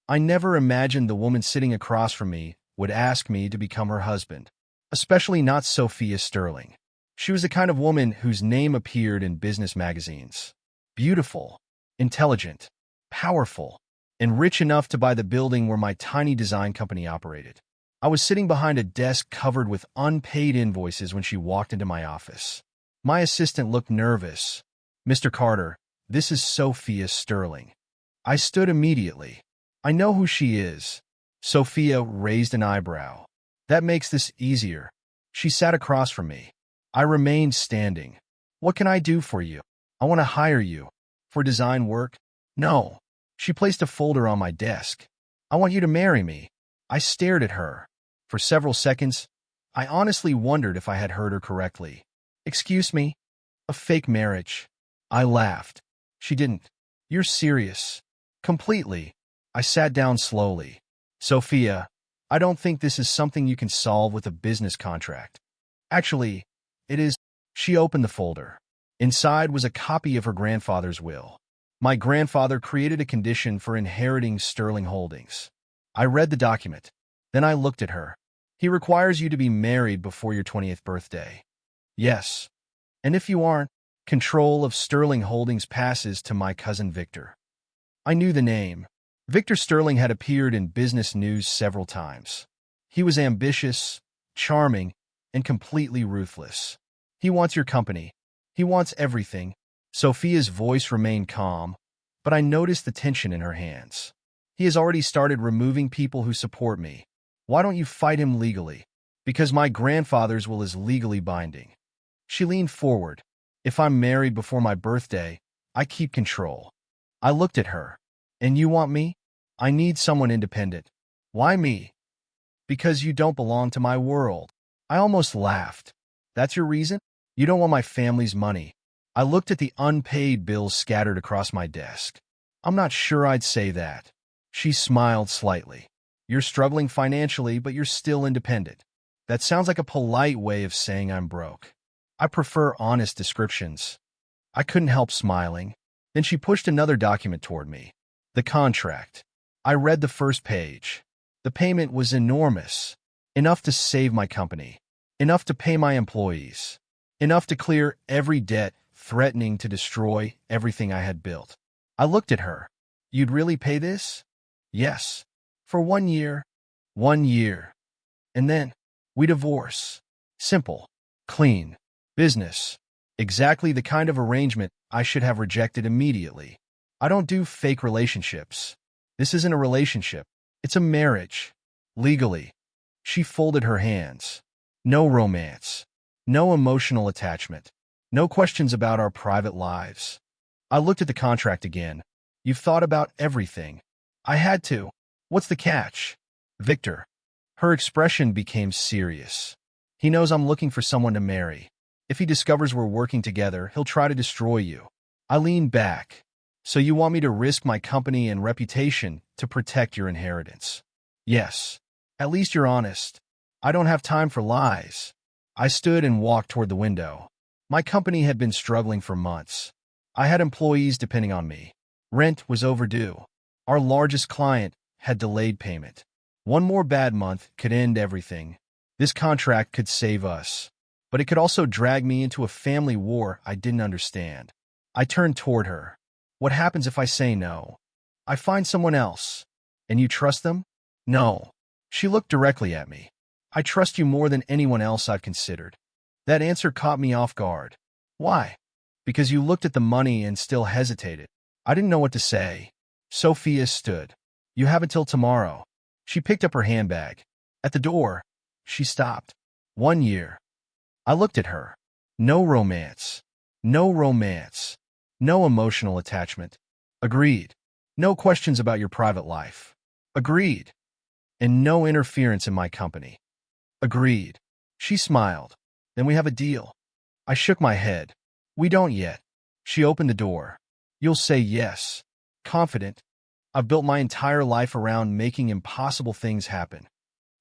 I never imagined the woman sitting across from me would ask me to become her husband, especially not Sophia Sterling. She was the kind of woman whose name appeared in business magazines. Beautiful, intelligent, powerful, and rich enough to buy the building where my tiny design company operated. I was sitting behind a desk covered with unpaid invoices when she walked into my office. My assistant looked nervous. "Mr. Carter, this is Sophia Sterling." I stood immediately. "I know who she is." Sophia raised an eyebrow. "That makes this easier." She sat across from me. I remained standing. "What can I do for you?" "I want to hire you." "For design work?" "No." She placed a folder on my desk. "I want you to marry me." I stared at her. For several seconds, I honestly wondered if I had heard her correctly. "Excuse me? A fake marriage?" I laughed. She didn't. "You're serious?" "Completely." I sat down slowly. "Sophia, I don't think this is something you can solve with a business contract." "Actually, it is." She opened the folder. Inside was a copy of her grandfather's will. My grandfather created a condition for inheriting Sterling Holdings. I read the document. Then I looked at her. "He requires you to be married before your 20th birthday." "Yes. And if you aren't, control of Sterling Holdings passes to my cousin Victor." I knew the name. Victor Sterling had appeared in business news several times. He was ambitious, charming, and completely ruthless. "He wants your company. He wants everything." Sophia's voice remained calm, but I noticed the tension in her hands. "He has already started removing people who support me. Why don't you fight him legally?" "Because my grandfather's will is legally binding." She leaned forward. "If I'm married before my birthday, I keep control." I looked at her. "And you want me?" "I need someone independent." "Why me?" "Because you don't belong to my world." I almost laughed. "That's your reason? You don't want my family's money." I looked at the unpaid bills scattered across my desk. "I'm not sure I'd say that." She smiled slightly. "You're struggling financially, but you're still independent." That sounds like a polite way of saying I'm broke. I prefer honest descriptions. I couldn't help smiling. Then she pushed another document toward me. The contract. I read the first page. The payment was enormous. Enough to save my company. Enough to pay my employees. Enough to clear every debt threatening to destroy everything I had built. I looked at her. "You'd really pay this?" "Yes." "For 1 year?" "1 year. And then we divorce." Simple. Clean. Business. Exactly the kind of arrangement I should have rejected immediately. I don't do fake relationships. This isn't a relationship. It's a marriage. Legally. She folded her hands. No romance. No emotional attachment. No questions about our private lives. I looked at the contract again. "You've thought about everything." "I had to." "What's the catch?" "Victor." Her expression became serious. "He knows I'm looking for someone to marry. If he discovers we're working together, he'll try to destroy you." I leaned back. "So you want me to risk my company and reputation to protect your inheritance?" "Yes." "At least you're honest." "I don't have time for lies." I stood and walked toward the window. My company had been struggling for months. I had employees depending on me. Rent was overdue. Our largest client had delayed payment. One more bad month could end everything. This contract could save us, but it could also drag me into a family war I didn't understand. I turned toward her. "What happens if I say no?" "I find someone else." "And you trust them?" "No." She looked directly at me. "I trust you more than anyone else I've considered." That answer caught me off guard. "Why?" "Because you looked at the money and still hesitated." I didn't know what to say. Sophia stood. "You have until tomorrow." She picked up her handbag. At the door, she stopped. 1 year. I looked at her. No romance. No romance. No emotional attachment. Agreed. No questions about your private life. Agreed. And no interference in my company. Agreed. She smiled. "Then we have a deal." I shook my head. "We don't yet." She opened the door. "You'll say yes." Confident. "I've built my entire life around making impossible things happen."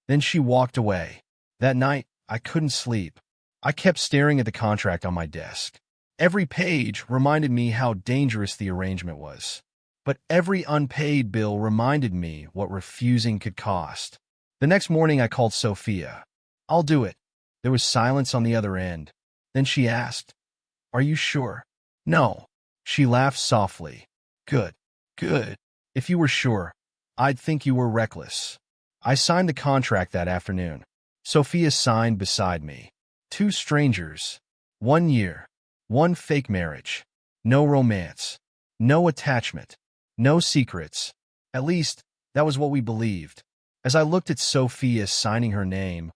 Then she walked away. That night, I couldn't sleep. I kept staring at the contract on my desk. Every page reminded me how dangerous the arrangement was. but every unpaid bill reminded me what refusing could cost. The next morning I called Sophia. "I'll do it." There was silence on the other end. Then she asked, "Are you sure?" "No." She laughed softly. "Good. Good. If you were sure, I'd think you were reckless." I signed the contract that afternoon. Sophia signed beside me. 2 strangers. 1 year. 1 fake marriage. No romance. No attachment. No secrets. At least, that was what we believed. As I looked at Sophia signing her name,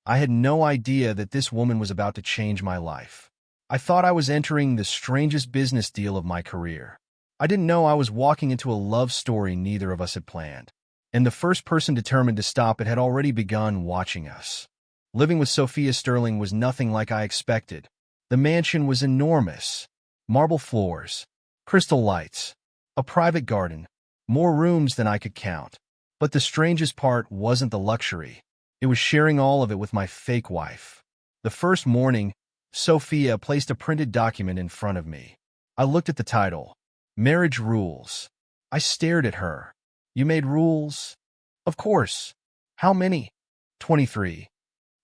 I had no idea that this woman was about to change my life. I thought I was entering the strangest business deal of my career. I didn't know I was walking into a love story neither of us had planned. And the first person determined to stop it had already begun watching us. Living with Sophia Sterling was nothing like I expected. The mansion was enormous. Marble floors, crystal lights, a private garden, more rooms than I could count. But the strangest part wasn't the luxury. It was sharing all of it with my fake wife. The first morning, Sophia placed a printed document in front of me. I looked at the title, Marriage Rules. I stared at her. "You made rules?" "Of course." "How many?" 23.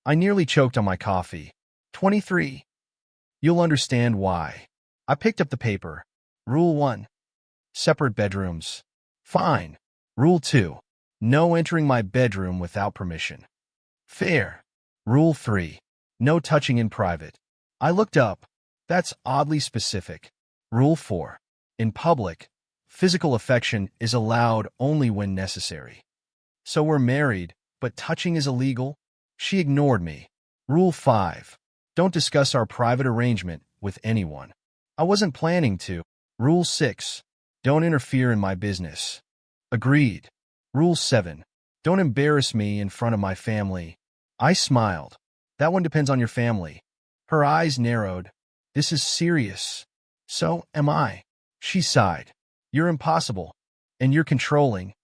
I nearly choked on my coffee. 23. You'll understand why. I picked up the paper. Rule 1. Separate bedrooms. Fine. Rule 2. No entering my bedroom without permission. Fair. Rule 3. No touching in private. I looked up. That's oddly specific. Rule 4. In public, physical affection is allowed only when necessary. So we're married, but touching is illegal? She ignored me. Rule 5. Don't discuss our private arrangement with anyone. I wasn't planning to. Rule 6. Don't interfere in my business. Agreed. Rule 7. Don't embarrass me in front of my family. I smiled. That one depends on your family. Her eyes narrowed. This is serious. So am I. She sighed. You're impossible. And you're controlling.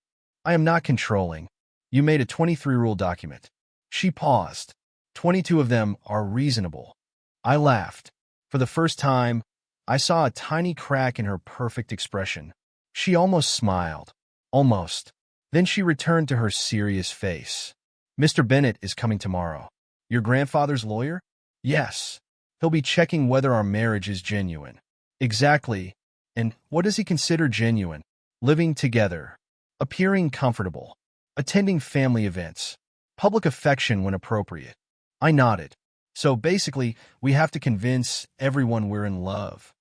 I am not controlling. You made a 23-rule document. She paused. 22 of them are reasonable. I laughed. For the first time, I saw a tiny crack in her perfect expression. She almost smiled. Almost. Then she returned to her serious face. Mr. Bennett is coming tomorrow. Your grandfather's lawyer? Yes. He'll be checking whether our marriage is genuine. Exactly. And what does he consider genuine? Living together. Appearing comfortable. Attending family events. Public affection when appropriate. I nodded. So basically, we have to convince everyone we're in love.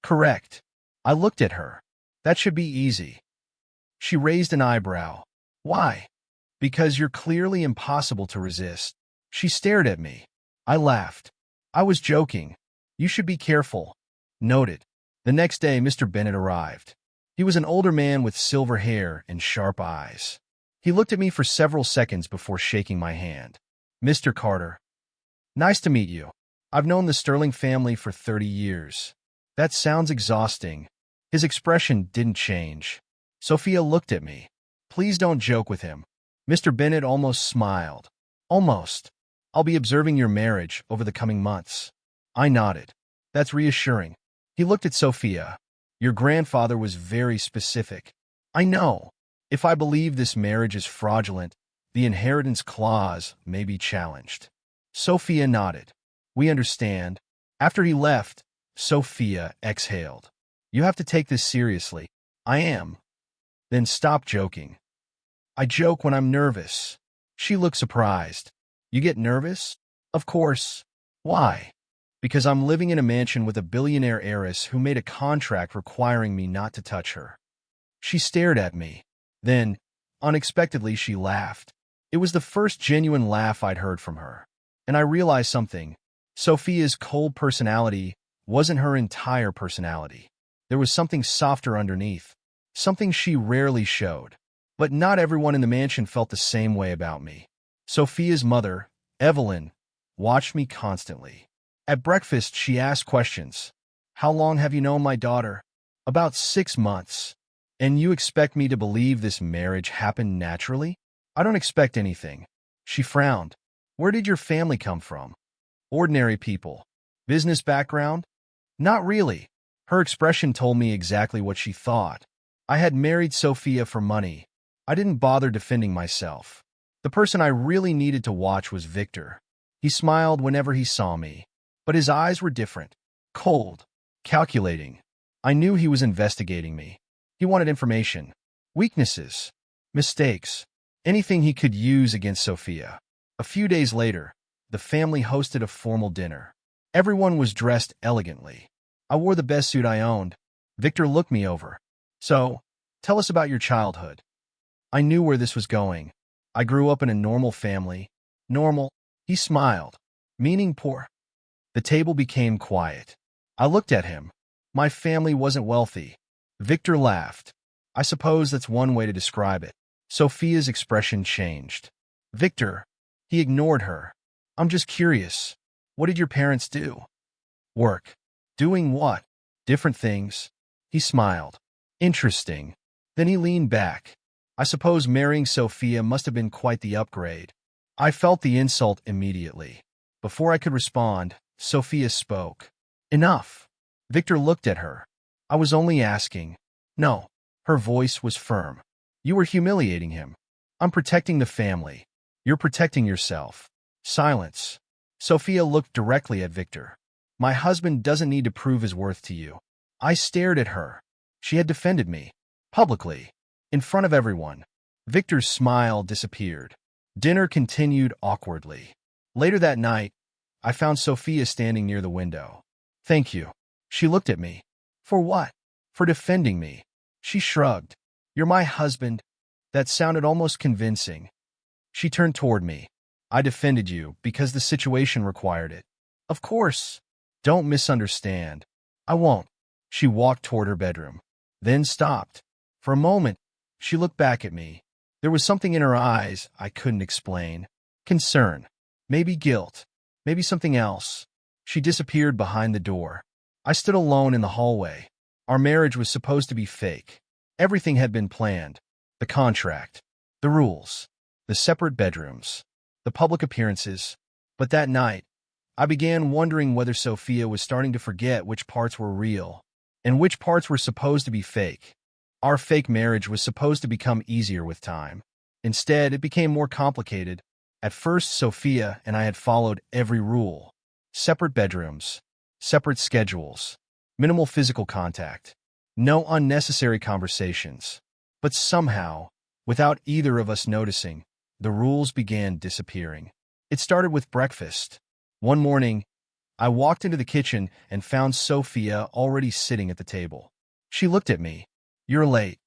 Correct. I looked at her. That should be easy. She raised an eyebrow. Why? Because you're clearly impossible to resist. She stared at me. I laughed. I was joking. You should be careful. Noted. The next day, Mr. Bennett arrived. He was an older man with silver hair and sharp eyes. He looked at me for several seconds before shaking my hand. Mr. Carter. Nice to meet you. I've known the Sterling family for 30 years. That sounds exhausting. His expression didn't change. Sophia looked at me. Please don't joke with him. Mr. Bennett almost smiled. Almost. I'll be observing your marriage over the coming months. I nodded. That's reassuring. He looked at Sophia. Your grandfather was very specific. I know. If I believe this marriage is fraudulent, the inheritance clause may be challenged. Sophia nodded. We understand. After he left, Sophia exhaled. You have to take this seriously. I am. Then stop joking. I joke when I'm nervous. She looked surprised. You get nervous? Of course. Why? Because I'm living in a mansion with a billionaire heiress who made a contract requiring me not to touch her. She stared at me. Then, unexpectedly, she laughed. It was the first genuine laugh I'd heard from her. And I realized something. Sophia's cold personality wasn't her entire personality. There was something softer underneath, something she rarely showed. But not everyone in the mansion felt the same way about me. Sophia's mother, Evelyn, watched me constantly. At breakfast, she asked questions. How long have you known my daughter? About 6 months. And you expect me to believe this marriage happened naturally? I don't expect anything. She frowned. Where did your family come from? Ordinary people. Business background? Not really. Her expression told me exactly what she thought. I had married Sophia for money. I didn't bother defending myself. The person I really needed to watch was Victor. He smiled whenever he saw me, but his eyes were different, cold, calculating. I knew he was investigating me. He wanted information, weaknesses, mistakes, anything he could use against Sophia. A few days later, the family hosted a formal dinner. Everyone was dressed elegantly. I wore the best suit I owned. Victor looked me over. So, tell us about your childhood. I knew where this was going. I grew up in a normal family. Normal? He smiled, meaning poor. The table became quiet. I looked at him. My family wasn't wealthy. Victor laughed. I suppose that's one way to describe it. Sophia's expression changed. Victor. He ignored her. I'm just curious. What did your parents do? Work. Doing what? Different things. He smiled. Interesting. Then he leaned back. I suppose marrying Sophia must have been quite the upgrade. I felt the insult immediately. Before I could respond, Sophia spoke. Enough. Victor looked at her. I was only asking. No. Her voice was firm. You were humiliating him. I'm protecting the family. You're protecting yourself. Silence. Sophia looked directly at Victor. My husband doesn't need to prove his worth to you. I stared at her. She had defended me. Publicly. In front of everyone. Victor's smile disappeared. Dinner continued awkwardly. Later that night, I found Sophia standing near the window. Thank you. She looked at me. For what? For defending me. She shrugged. You're my husband. That sounded almost convincing. She turned toward me. I defended you because the situation required it. Of course. Don't misunderstand. I won't. She walked toward her bedroom. Then stopped. For a moment, she looked back at me. There was something in her eyes I couldn't explain. Concern. Maybe guilt. Maybe something else. She disappeared behind the door. I stood alone in the hallway. Our marriage was supposed to be fake. Everything had been planned. The contract. The rules. The separate bedrooms. The public appearances. But that night, I began wondering whether Sophia was starting to forget which parts were real and which parts were supposed to be fake. Our fake marriage was supposed to become easier with time. Instead, it became more complicated. At first, Sophia and I had followed every rule. Separate bedrooms. Separate schedules. Minimal physical contact. No unnecessary conversations. But somehow, without either of us noticing, the rules began disappearing. It started with breakfast. One morning, I walked into the kitchen and found Sophia already sitting at the table. She looked at me. You're late.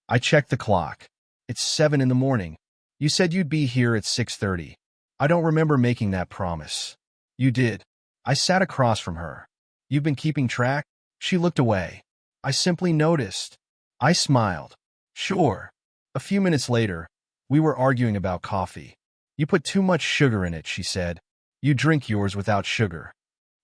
I checked the clock. It's 7 in the morning. You said you'd be here at 6:30. I don't remember making that promise. You did. I sat across from her. You've been keeping track? She looked away. I simply noticed. I smiled. Sure. A few minutes later, we were arguing about coffee. You put too much sugar in it, she said. You drink yours without sugar.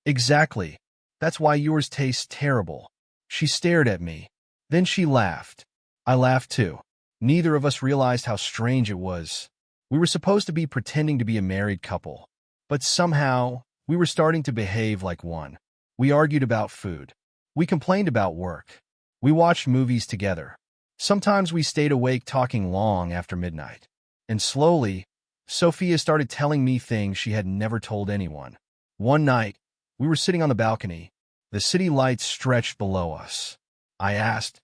Exactly. That's why yours tastes terrible. She stared at me. Then she laughed. I laughed too. Neither of us realized how strange it was. We were supposed to be pretending to be a married couple. But somehow, we were starting to behave like one. We argued about food. We complained about work. We watched movies together. Sometimes we stayed awake talking long after midnight. And slowly, Sophia started telling me things she had never told anyone. One night, we were sitting on the balcony. The city lights stretched below us. I asked,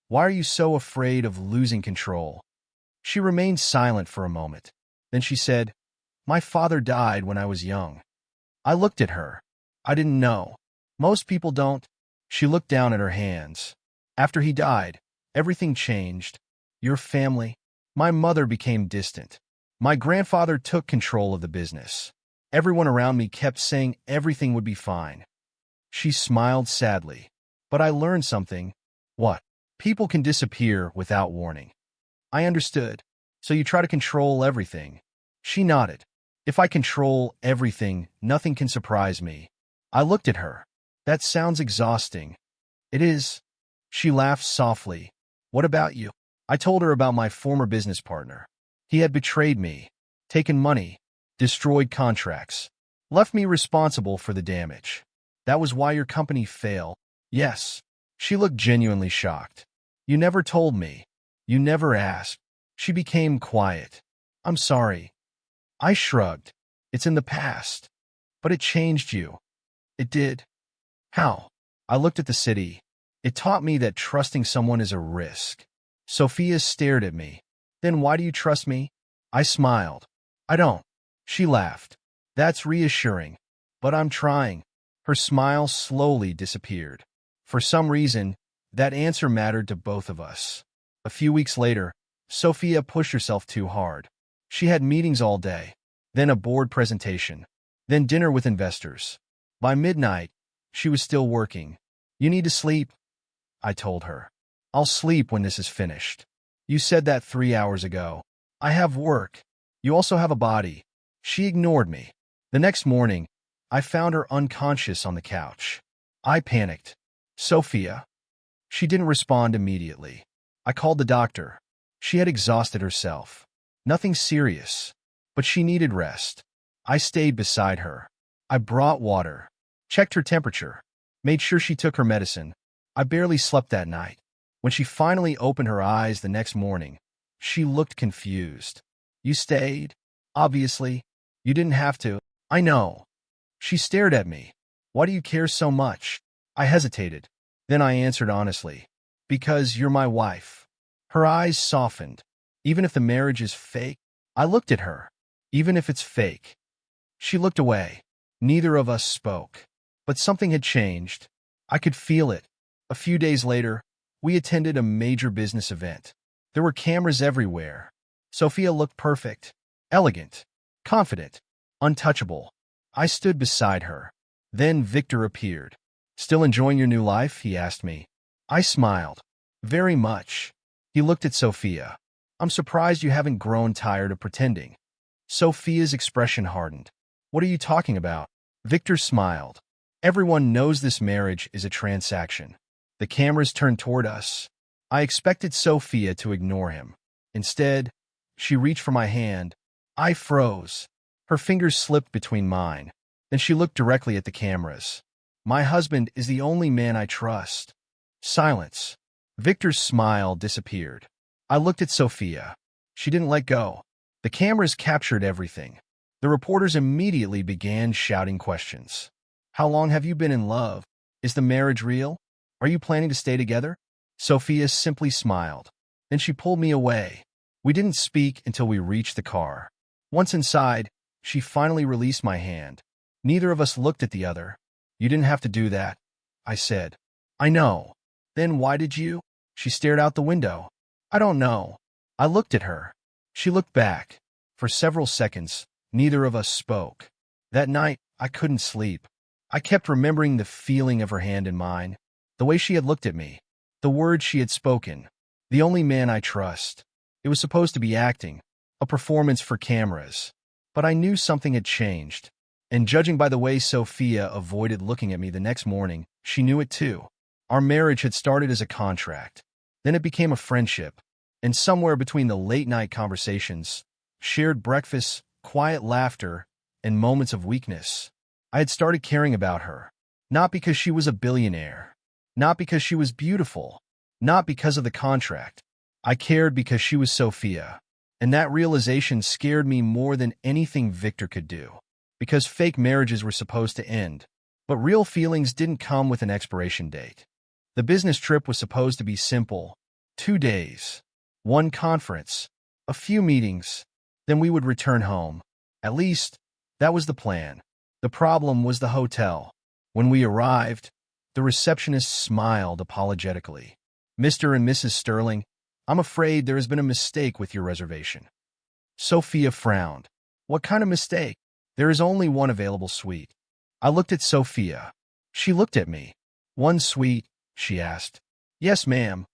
"Why are you so afraid of losing control?" She remained silent for a moment. Then she said, "My father died when I was young." I looked at her. I didn't know. Most people don't. She looked down at her hands. After he died, everything changed. Your family. My mother became distant. My grandfather took control of the business. Everyone around me kept saying everything would be fine. She smiled sadly. But I learned something. What? People can disappear without warning. I understood. So you try to control everything. She nodded. If I control everything, nothing can surprise me. I looked at her. That sounds exhausting. It is. She laughed softly. What about you? I told her about my former business partner. He had betrayed me, taken money, destroyed contracts, left me responsible for the damage. That was why your company failed. Yes. She looked genuinely shocked. You never told me. You never asked. She became quiet. I'm sorry. I shrugged. It's in the past. But it changed you. It did. How? I looked at the city. It taught me that trusting someone is a risk. Sophia stared at me. Then why do you trust me? I smiled. I don't. She laughed. That's reassuring. But I'm trying. Her smile slowly disappeared. For some reason, that answer mattered to both of us. A few weeks later, Sophia pushed herself too hard. She had meetings all day, then a board presentation, then dinner with investors. By midnight, she was still working. You need to sleep, I told her. I'll sleep when this is finished. You said that 3 hours ago. I have work. You also have a body. She ignored me. The next morning, I found her unconscious on the couch. I panicked. Sophia. She didn't respond immediately. I called the doctor. She had exhausted herself. Nothing serious, but she needed rest. I stayed beside her. I brought water, checked her temperature, made sure she took her medicine. I barely slept that night. When she finally opened her eyes the next morning, she looked confused. You stayed? Obviously. You didn't have to. I know. She stared at me. Why do you care so much? I hesitated. Then I answered honestly. Because you're my wife. Her eyes softened. Even if the marriage is fake, I looked at her. Even if it's fake. She looked away. Neither of us spoke. But something had changed. I could feel it. A few days later, we attended a major business event. There were cameras everywhere. Sophia looked perfect, elegant, confident, untouchable. I stood beside her. Then Victor appeared. Still enjoying your new life? He asked me. I smiled. Very much. He looked at Sophia. I'm surprised you haven't grown tired of pretending. Sophia's expression hardened. What are you talking about? Victor smiled. Everyone knows this marriage is a transaction. The cameras turned toward us. I expected Sophia to ignore him. Instead, she reached for my hand. I froze. Her fingers slipped between mine. Then she looked directly at the cameras. My husband is the only man I trust. Silence. Victor's smile disappeared. I looked at Sophia. She didn't let go. The cameras captured everything. The reporters immediately began shouting questions. How long have you been in love? Is the marriage real? Are you planning to stay together? Sophia simply smiled. Then she pulled me away. We didn't speak until we reached the car. Once inside, she finally released my hand. Neither of us looked at the other. You didn't have to do that, I said. I know. Then why did you? She stared out the window. I don't know. I looked at her. She looked back. For several seconds, neither of us spoke. That night, I couldn't sleep. I kept remembering the feeling of her hand in mine, the way she had looked at me, the words she had spoken. The only man I trust. It was supposed to be acting, a performance for cameras. But I knew something had changed. And judging by the way Sophia avoided looking at me the next morning, she knew it too. Our marriage had started as a contract. Then it became a friendship. And somewhere between the late-night conversations, shared breakfasts, quiet laughter, and moments of weakness, I had started caring about her. Not because she was a billionaire. Not because she was beautiful. Not because of the contract. I cared because she was Sophia. And that realization scared me more than anything Victor could do. Because fake marriages were supposed to end. But real feelings didn't come with an expiration date. The business trip was supposed to be simple. 2 days. One conference. A few meetings. Then we would return home. At least, that was the plan. The problem was the hotel. When we arrived, the receptionist smiled apologetically. Mr. and Mrs. Sterling, I'm afraid there has been a mistake with your reservation. Sophia frowned. What kind of mistake? There is only one available suite. I looked at Sophia. She looked at me. One suite, she asked. Yes, ma'am.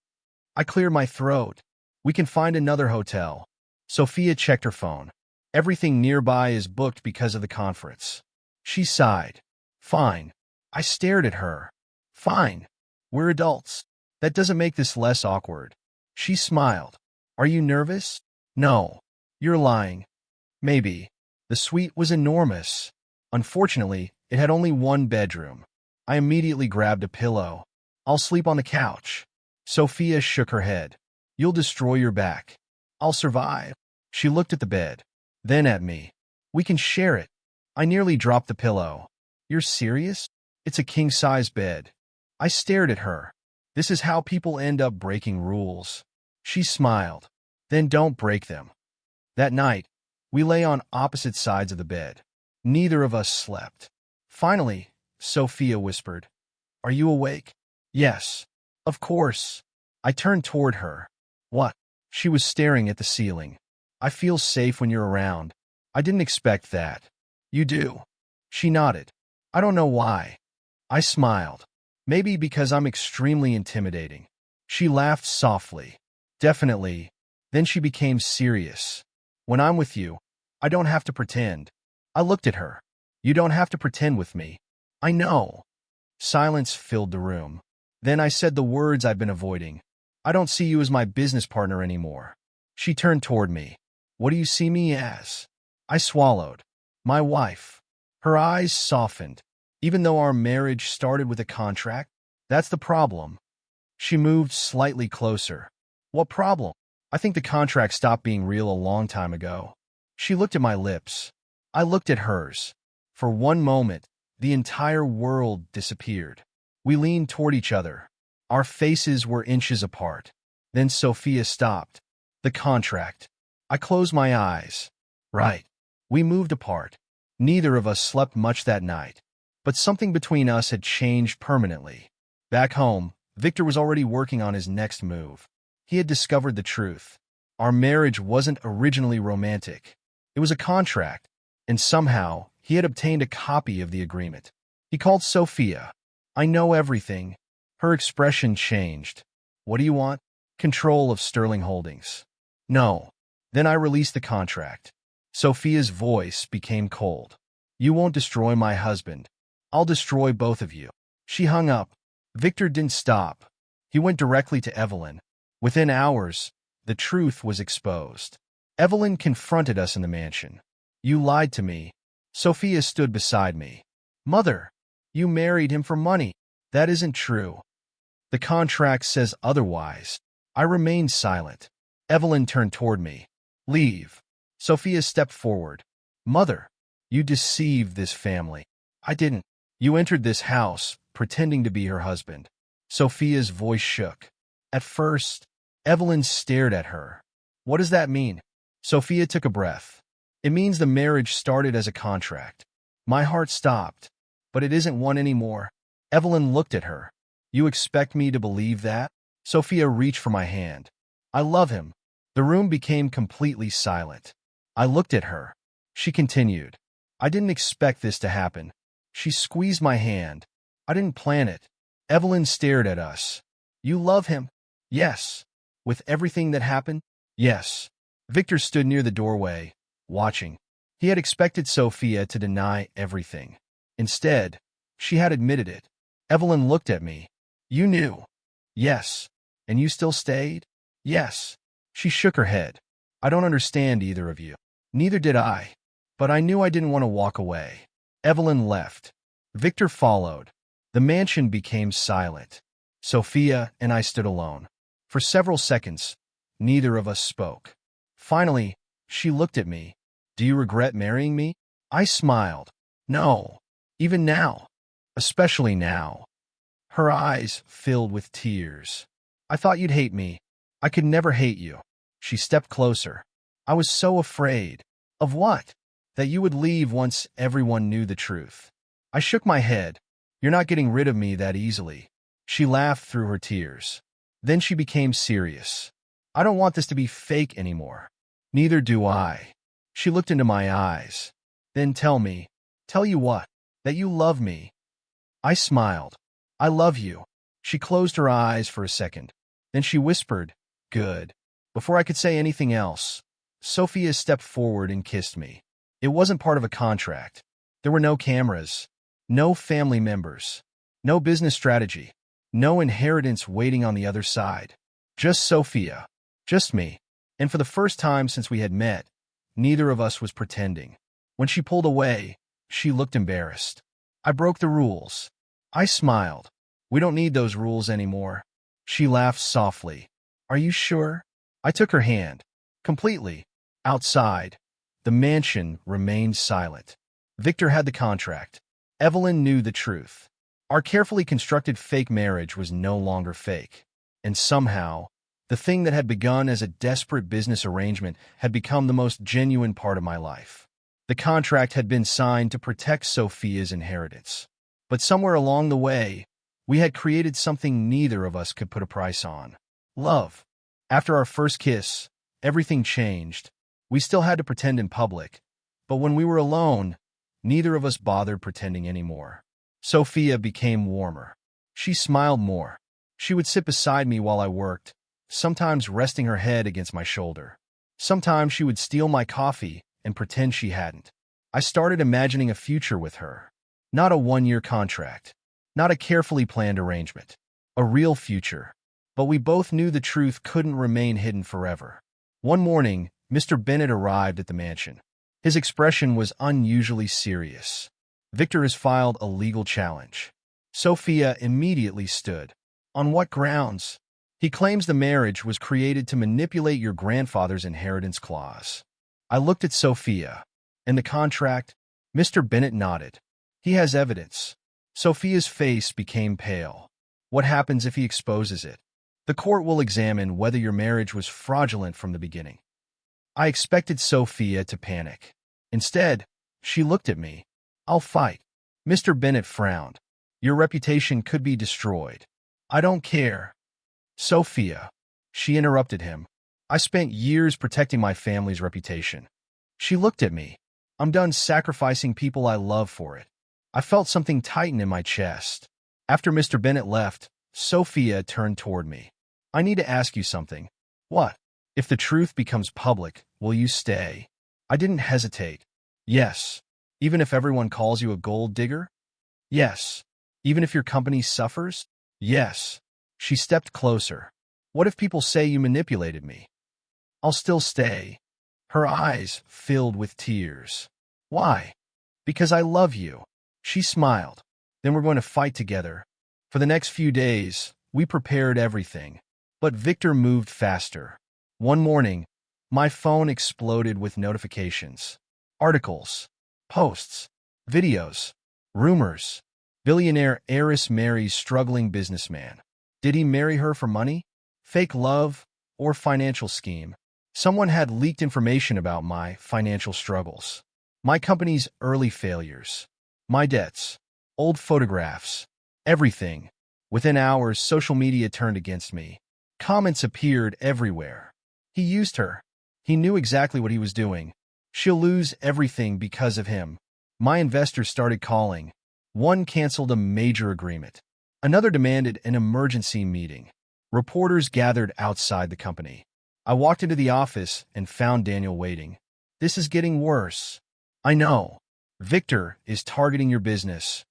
I cleared my throat. We can find another hotel. Sophia checked her phone. Everything nearby is booked because of the conference. She sighed. Fine. I stared at her. Fine. We're adults. That doesn't make this less awkward. She smiled. Are you nervous? No. You're lying. Maybe. The suite was enormous. Unfortunately, it had only one bedroom. I immediately grabbed a pillow. I'll sleep on the couch. Sophia shook her head. You'll destroy your back. I'll survive. She looked at the bed, then at me. We can share it. I nearly dropped the pillow. You're serious? It's a king-size bed. I stared at her. This is how people end up breaking rules. She smiled. Then don't break them. That night, we lay on opposite sides of the bed. Neither of us slept. Finally, Sophia whispered, "Are you awake?" "Yes. Of course." I turned toward her. "What?" She was staring at the ceiling. "I feel safe when you're around." "I didn't expect that." "You do." She nodded. "I don't know why." I smiled. "Maybe because I'm extremely intimidating." She laughed softly. "Definitely." Then she became serious. "When I'm with you, I don't have to pretend." I looked at her. "You don't have to pretend with me." "I know." Silence filled the room. Then I said the words I've been avoiding. "I don't see you as my business partner anymore." She turned toward me. "What do you see me as?" I swallowed. "My wife." Her eyes softened. "Even though our marriage started with a contract, that's the problem." She moved slightly closer. "What problem?" "I think the contract stopped being real a long time ago." She looked at my lips. I looked at hers. For one moment, the entire world disappeared. We leaned toward each other. Our faces were inches apart. Then Sophia stopped. "The contract." I closed my eyes. Right. We moved apart. Neither of us slept much that night. But something between us had changed permanently. Back home, Victor was already working on his next move. He had discovered the truth. Our marriage wasn't originally romantic. It was a contract, and somehow he had obtained a copy of the agreement. He called Sophia. "I know everything." Her expression changed. "What do you want?" "Control of Sterling Holdings." "No." Then I released the contract. Sophia's voice became cold. "You won't destroy my husband. I'll destroy both of you." She hung up. Victor didn't stop. He went directly to Evelyn. Within hours, the truth was exposed. Evelyn confronted us in the mansion. "You lied to me." Sophia stood beside me. "Mother, you married him for money." "That isn't true. The contract says otherwise." I remained silent. Evelyn turned toward me. "Leave." Sophia stepped forward. "Mother, you deceived this family." "I didn't." "You entered this house, pretending to be her husband." Sophia's voice shook. At first, Evelyn stared at her. "What does that mean?" Sophia took a breath. "It means the marriage started as a contract." My heart stopped. "But it isn't one anymore." Evelyn looked at her. "You expect me to believe that?" Sophia reached for my hand. "I love him." The room became completely silent. I looked at her. She continued. "I didn't expect this to happen." She squeezed my hand. "I didn't plan it." Evelyn stared at us. "You love him?" "Yes." "With everything that happened?" "Yes." Victor stood near the doorway, watching. He had expected Sophia to deny everything. Instead, she had admitted it. Evelyn looked at me. "You knew?" "Yes." "And you still stayed?" "Yes." She shook her head. "I don't understand either of you." Neither did I. But I knew I didn't want to walk away. Evelyn left. Victor followed. The mansion became silent. Sophia and I stood alone. For several seconds, neither of us spoke. Finally, she looked at me. "Do you regret marrying me?" I smiled. "No. Even now. Especially now." Her eyes filled with tears. "I thought you'd hate me." "I could never hate you." She stepped closer. "I was so afraid." "Of what?" "That you would leave once everyone knew the truth." I shook my head. "You're not getting rid of me that easily." She laughed through her tears. Then she became serious. "I don't want this to be fake anymore." "Neither do I." She looked into my eyes. "Then tell me." "Tell you what?" "That you love me." I smiled. "I love you." She closed her eyes for a second. Then she whispered, "Good." Before I could say anything else, Sophia stepped forward and kissed me. It wasn't part of a contract. There were no cameras, no family members, no business strategy, no inheritance waiting on the other side. Just Sophia. Just me. And for the first time since we had met, neither of us was pretending. When she pulled away, she looked embarrassed. "I broke the rules." I smiled. "We don't need those rules anymore." She laughed softly. Are you sure? I took her hand. Completely. Outside, the mansion remained silent. Victor had the contract. Evelyn knew the truth. Our carefully constructed fake marriage was no longer fake. And somehow, the thing that had begun as a desperate business arrangement had become the most genuine part of my life. The contract had been signed to protect Sophia's inheritance. But somewhere along the way, we had created something neither of us could put a price on. Love. After our first kiss, everything changed. We still had to pretend in public, but when we were alone, neither of us bothered pretending anymore. Sophia became warmer. She smiled more. She would sit beside me while I worked, sometimes resting her head against my shoulder. Sometimes she would steal my coffee and pretend she hadn't. I started imagining a future with her. Not a one-year contract. Not a carefully planned arrangement. A real future. But we both knew the truth couldn't remain hidden forever. One morning, Mr. Bennett arrived at the mansion. His expression was unusually serious. Victor has filed a legal challenge. Sophia immediately stood. On what grounds? He claims the marriage was created to manipulate your grandfather's inheritance clause. I looked at Sophia. And the contract? Mr. Bennett nodded. He has evidence. Sophia's face became pale. What happens if he exposes it? The court will examine whether your marriage was fraudulent from the beginning. I expected Sophia to panic. Instead, she looked at me. I'll fight. Mr. Bennett frowned. Your reputation could be destroyed. I don't care. Sophia. She interrupted him. I spent years protecting my family's reputation. She looked at me. I'm done sacrificing people I love for it. I felt something tighten in my chest. After Mr. Bennett left, Sophia turned toward me. I need to ask you something. What? If the truth becomes public, will you stay? I didn't hesitate. Yes. Even if everyone calls you a gold digger? Yes. Even if your company suffers? Yes. She stepped closer. What if people say you manipulated me? I'll still stay. Her eyes filled with tears. Why? Because I love you. She smiled. Then we're going to fight together. For the next few days, we prepared everything. But Victor moved faster. One morning, my phone exploded with notifications. Articles, posts, videos, rumors. Billionaire Heiress marries struggling businessman. Did he marry her for money, fake love, or financial scheme? Someone had leaked information about my financial struggles, my company's early failures, my debts, old photographs, everything. Within hours, social media turned against me. Comments appeared everywhere. He used her. He knew exactly what he was doing. She'll lose everything because of him. My investors started calling. One canceled a major agreement. Another demanded an emergency meeting. Reporters gathered outside the company. I walked into the office and found Daniel waiting. This is getting worse. I know. Victor is targeting your business.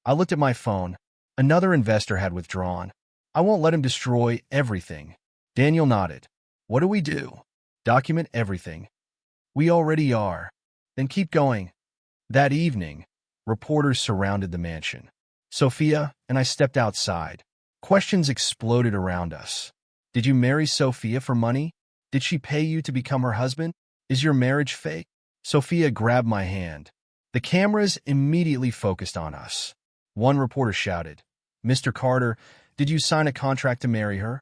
I looked at my phone. Another investor had withdrawn. I won't let him destroy everything. Daniel nodded. What do we do? Document everything. We already are. Then keep going. That evening, reporters surrounded the mansion. Sophia and I stepped outside. Questions exploded around us. Did you marry Sophia for money? Did she pay you to become her husband? Is your marriage fake? Sophia grabbed my hand. The cameras immediately focused on us. One reporter shouted, Mr. Carter, did you sign a contract to marry her?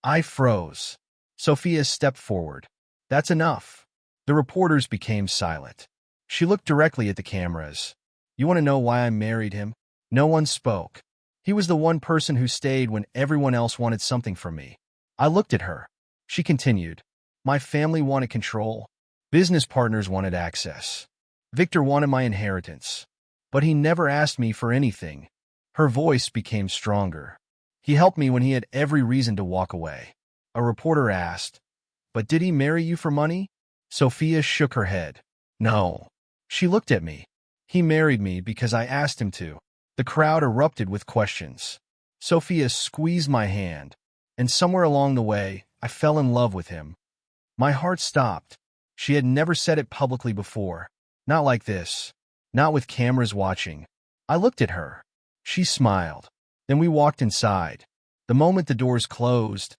I froze. Sophia stepped forward. That's enough. The reporters became silent. She looked directly at the cameras. You want to know why I married him? No one spoke. He was the one person who stayed when everyone else wanted something from me. I looked at her. She continued. My family wanted control. Business partners wanted access. Victor wanted my inheritance. But he never asked me for anything. Her voice became stronger. He helped me when he had every reason to walk away. A reporter asked, But did he marry you for money? Sophia shook her head. No. She looked at me. He married me because I asked him to. The crowd erupted with questions. Sophia squeezed my hand, and somewhere along the way, I fell in love with him. My heart stopped. She had never said it publicly before. Not like this. Not with cameras watching. I looked at her. She smiled. Then we walked inside. The moment the doors closed,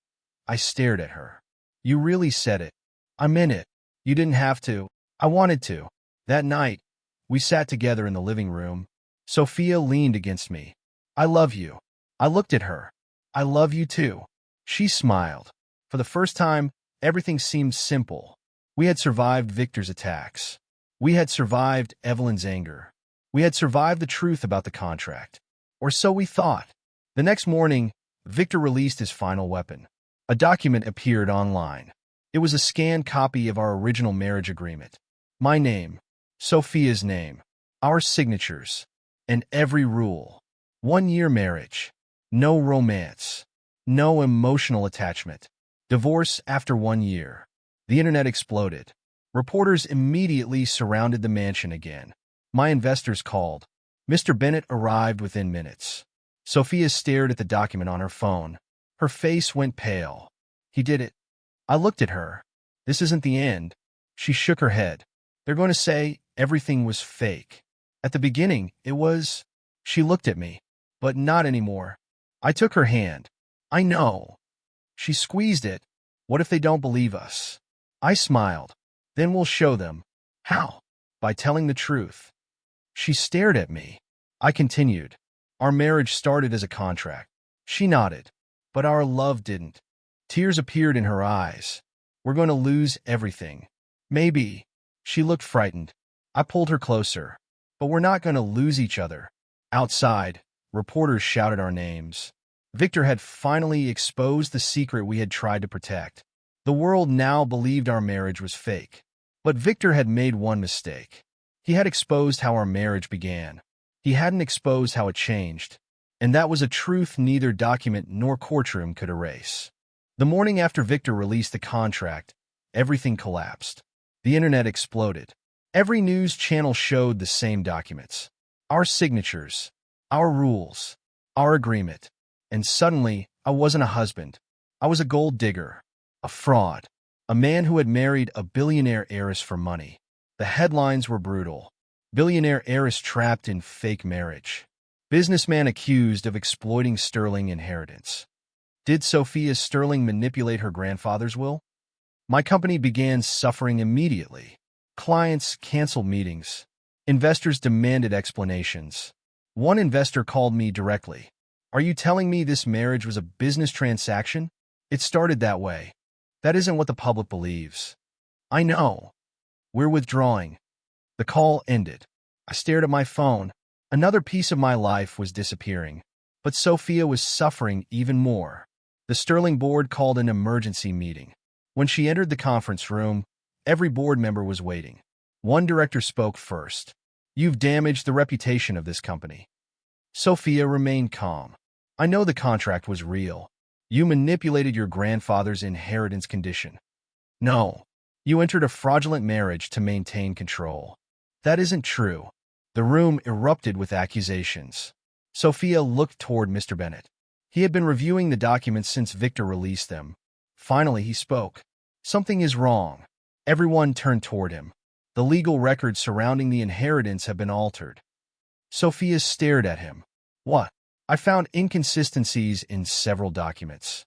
I stared at her. You really said it. I meant it. You didn't have to. I wanted to. That night, we sat together in the living room. Sophia leaned against me. I love you. I looked at her. I love you too. She smiled. For the first time, everything seemed simple. We had survived Victor's attacks. We had survived Evelyn's anger. We had survived the truth about the contract. Or so we thought. The next morning, Victor released his final weapon. A document appeared online. It was a scanned copy of our original marriage agreement. My name, Sophia's name, our signatures, and every rule. 1-year marriage. No romance. No emotional attachment. Divorce after 1 year. The internet exploded. Reporters immediately surrounded the mansion again. My investors called. Mr. Bennett arrived within minutes. Sophia stared at the document on her phone. Her face went pale. He did it. I looked at her. This isn't the end. She shook her head. They're going to say everything was fake. At the beginning, it was. She looked at me. But not anymore. I took her hand. I know. She squeezed it. What if they don't believe us? I smiled. Then we'll show them. How? By telling the truth. She stared at me. I continued. Our marriage started as a contract. She nodded. But our love didn't. Tears appeared in her eyes. We're going to lose everything. Maybe. She looked frightened. I pulled her closer. But we're not going to lose each other. Outside, reporters shouted our names. Victor had finally exposed the secret we had tried to protect. The world now believed our marriage was fake. But Victor had made one mistake. He had exposed how our marriage began. He hadn't exposed how it changed. And that was a truth neither document nor courtroom could erase. The morning after Victor released the contract, everything collapsed. The internet exploded. Every news channel showed the same documents. Our signatures, our rules, our agreement. And suddenly, I wasn't a husband. I was a gold digger, a fraud, a man who had married a billionaire heiress for money. The headlines were brutal. Billionaire heiress trapped in fake marriage. Businessman accused of exploiting sterling inheritance. Did Sophia Sterling manipulate her grandfather's will? My company began suffering immediately. Clients canceled meetings. Investors demanded explanations. One investor called me directly. Are you telling me this marriage was a business transaction? It started that way. That isn't what the public believes. I know. We're withdrawing. The call ended. I stared at my phone. Another piece of my life was disappearing. But Sophia was suffering even more. The Sterling board called an emergency meeting. When she entered the conference room, every board member was waiting. One director spoke first. You've damaged the reputation of this company. Sophia remained calm. I know the contract was real. You manipulated your grandfather's inheritance condition. No. You entered a fraudulent marriage to maintain control. That isn't true. The room erupted with accusations. Sophia looked toward Mr. Bennett. He had been reviewing the documents since Victor released them. Finally, he spoke. Something is wrong. Everyone turned toward him. The legal records surrounding the inheritance have been altered. Sophia stared at him. What? I found inconsistencies in several documents.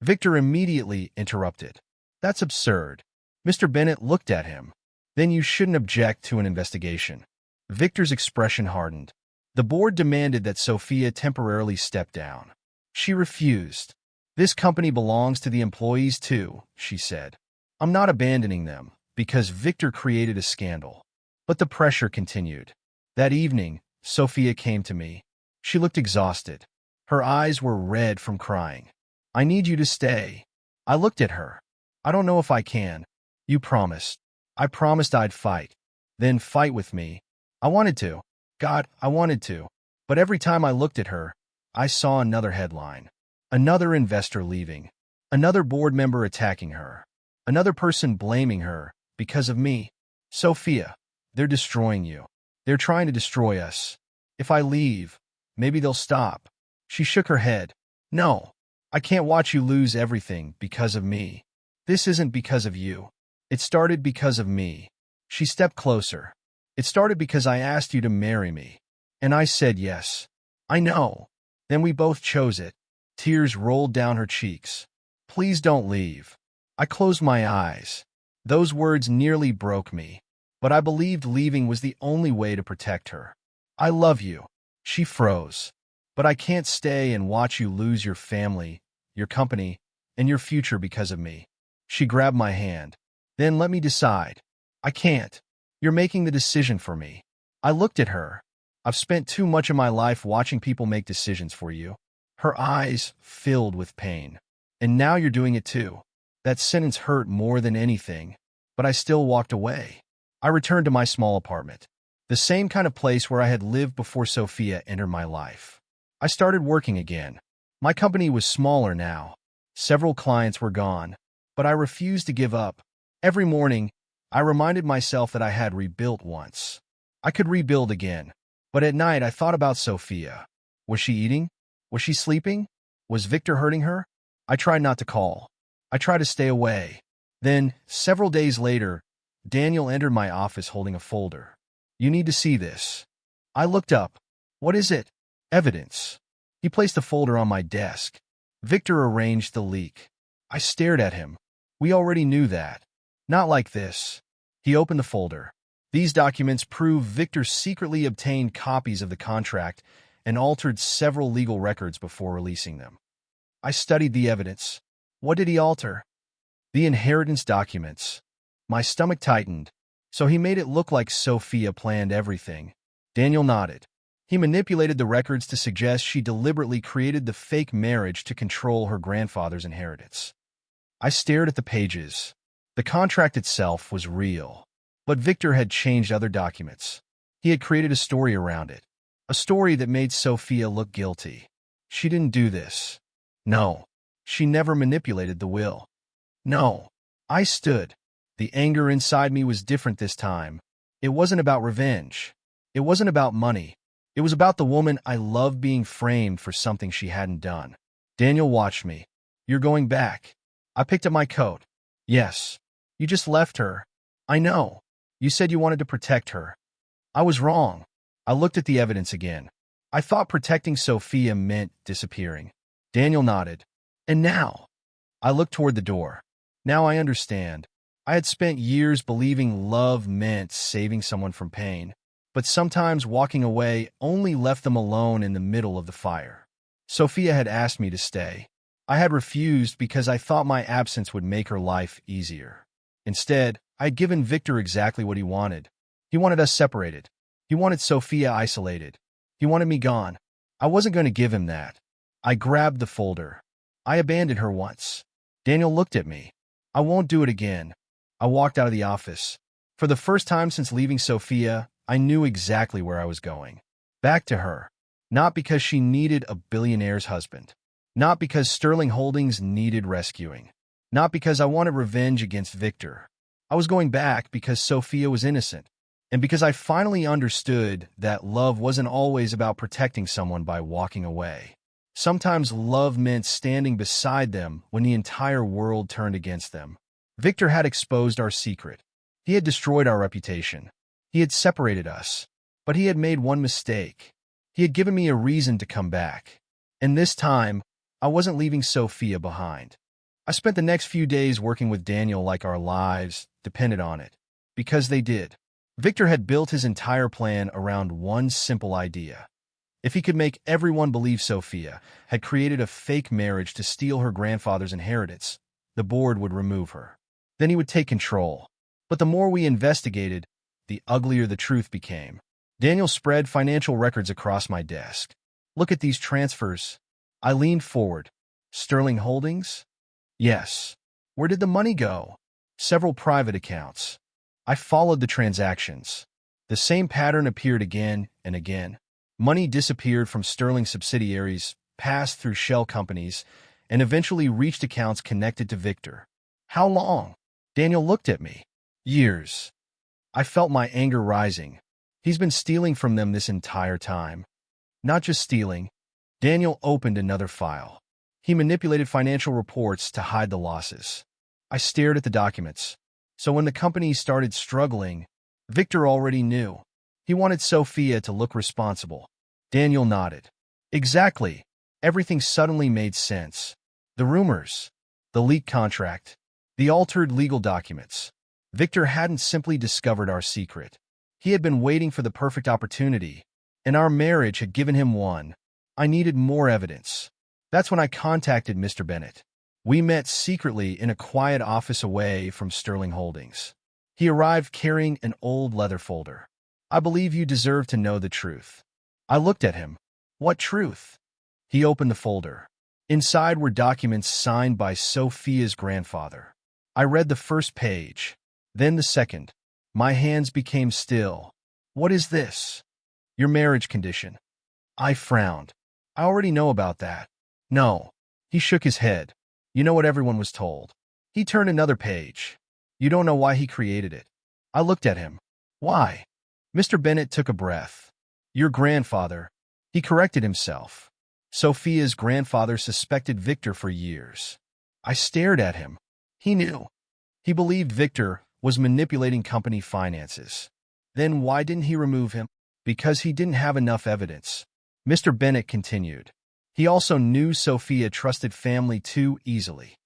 Victor immediately interrupted. That's absurd. Mr. Bennett looked at him. Then you shouldn't object to an investigation. Victor's expression hardened. The board demanded that Sophia temporarily step down. She refused. This company belongs to the employees too, she said. I'm not abandoning them, because Victor created a scandal. But the pressure continued. That evening, Sophia came to me. She looked exhausted. Her eyes were red from crying. I need you to stay. I looked at her. I don't know if I can. You promised. I promised I'd fight. Then fight with me. I wanted to. God, I wanted to. But every time I looked at her, I saw another headline. Another investor leaving. Another board member attacking her. Another person blaming her because of me. Sophia, they're destroying you. They're trying to destroy us. If I leave, maybe they'll stop. She shook her head. No, I can't watch you lose everything because of me. This isn't because of you. It started because of me. She stepped closer. It started because I asked you to marry me. And I said yes. I know. Then we both chose it. Tears rolled down her cheeks. Please don't leave. I closed my eyes. Those words nearly broke me, but I believed leaving was the only way to protect her. I love you. She froze. But I can't stay and watch you lose your family, your company, and your future because of me. She grabbed my hand. Then let me decide. I can't. You're making the decision for me. I looked at her. I've spent too much of my life watching people make decisions for you. Her eyes filled with pain. And now you're doing it too. That sentence hurt more than anything, but I still walked away. I returned to my small apartment, the same kind of place where I had lived before Sophia entered my life. I started working again. My company was smaller now. Several clients were gone, but I refused to give up. Every morning, I reminded myself that I had rebuilt once. I could rebuild again. But at night, I thought about Sophia. Was she eating? Was she sleeping? Was Victor hurting her? I tried not to call. I tried to stay away. Then, several days later, Daniel entered my office holding a folder. You need to see this. I looked up. What is it? Evidence. He placed the folder on my desk. Victor arranged the leak. I stared at him. We already knew that. Not like this. He opened the folder. These documents prove Victor secretly obtained copies of the contract and altered several legal records before releasing them. I studied the evidence. What did he alter? The inheritance documents. My stomach tightened. So he made it look like Sophia planned everything. Daniel nodded. He manipulated the records to suggest she deliberately created the fake marriage to control her grandfather's inheritance. I stared at the pages. The contract itself was real. But Victor had changed other documents. He had created a story around it. A story that made Sophia look guilty. She didn't do this. No. She never manipulated the will. No. I stood. The anger inside me was different this time. It wasn't about revenge. It wasn't about money. It was about the woman I loved being framed for something she hadn't done. Daniel watched me. You're going back. I picked up my coat. Yes. You just left her. I know. You said you wanted to protect her. I was wrong. I looked at the evidence again. I thought protecting Sophia meant disappearing. Daniel nodded. And now? I looked toward the door. Now I understand. I had spent years believing love meant saving someone from pain, but sometimes walking away only left them alone in the middle of the fire. Sophia had asked me to stay. I had refused because I thought my absence would make her life easier. Instead, I had given Victor exactly what he wanted. He wanted us separated. He wanted Sophia isolated. He wanted me gone. I wasn't going to give him that. I grabbed the folder. I abandoned her once. Daniel looked at me. I won't do it again. I walked out of the office. For the first time since leaving Sophia, I knew exactly where I was going. Back to her. Not because she needed a billionaire's husband. Not because Sterling Holdings needed rescuing. Not because I wanted revenge against Victor. I was going back because Sophia was innocent. And because I finally understood that love wasn't always about protecting someone by walking away. Sometimes love meant standing beside them when the entire world turned against them. Victor had exposed our secret. He had destroyed our reputation. He had separated us. But he had made one mistake. He had given me a reason to come back. And this time, I wasn't leaving Sophia behind. I spent the next few days working with Daniel like our lives depended on it. Because they did. Victor had built his entire plan around one simple idea. If he could make everyone believe Sophia had created a fake marriage to steal her grandfather's inheritance, the board would remove her. Then he would take control. But the more we investigated, the uglier the truth became. Daniel spread financial records across my desk. Look at these transfers. I leaned forward. Sterling Holdings? Yes. Where did the money go? Several private accounts. I followed the transactions. The same pattern appeared again and again. Money disappeared from Sterling subsidiaries, passed through shell companies, and eventually reached accounts connected to Victor. How long? Daniel looked at me. Years. I felt my anger rising. He's been stealing from them this entire time. Not just stealing. Daniel opened another file. He manipulated financial reports to hide the losses. I stared at the documents. So when the company started struggling, Victor already knew. He wanted Sophia to look responsible. Daniel nodded. Exactly. Everything suddenly made sense. The rumors, the leaked contract, the altered legal documents. Victor hadn't simply discovered our secret. He had been waiting for the perfect opportunity, and our marriage had given him one. I needed more evidence. That's when I contacted Mr. Bennett. We met secretly in a quiet office away from Sterling Holdings. He arrived carrying an old leather folder. "I believe you deserve to know the truth." I looked at him. "What truth?" He opened the folder. Inside were documents signed by Sophia's grandfather. I read the first page, then the second. My hands became still. "What is this?" "Your marriage condition." I frowned. "I already know about that." "No." He shook his head. "You know what everyone was told." He turned another page. "You don't know why he created it." I looked at him. "Why?" Mr. Bennett took a breath. "Your grandfather." He corrected himself. Sophia's grandfather suspected Victor for years. I stared at him. He knew. He believed Victor was manipulating company finances. Then why didn't he remove him? Because he didn't have enough evidence. Mr. Bennett continued. He also knew Sophia trusted family too easily.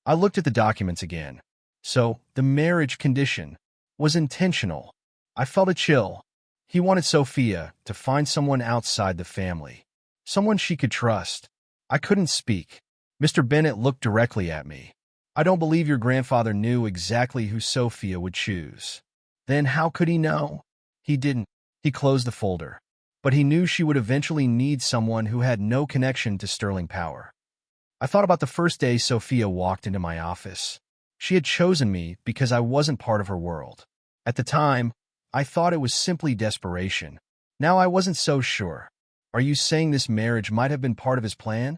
I looked at the documents again. So, the marriage condition was intentional. I felt a chill. He wanted Sophia to find someone outside the family. Someone she could trust. I couldn't speak. Mr. Bennett looked directly at me. "I don't believe your grandfather knew exactly who Sophia would choose." "Then how could he know?" "He didn't." He closed the folder. "But he knew she would eventually need someone who had no connection to Sterling Power." I thought about the first day Sophia walked into my office. She had chosen me because I wasn't part of her world. At the time, I thought it was simply desperation. Now I wasn't so sure. "Are you saying this marriage might have been part of his plan?"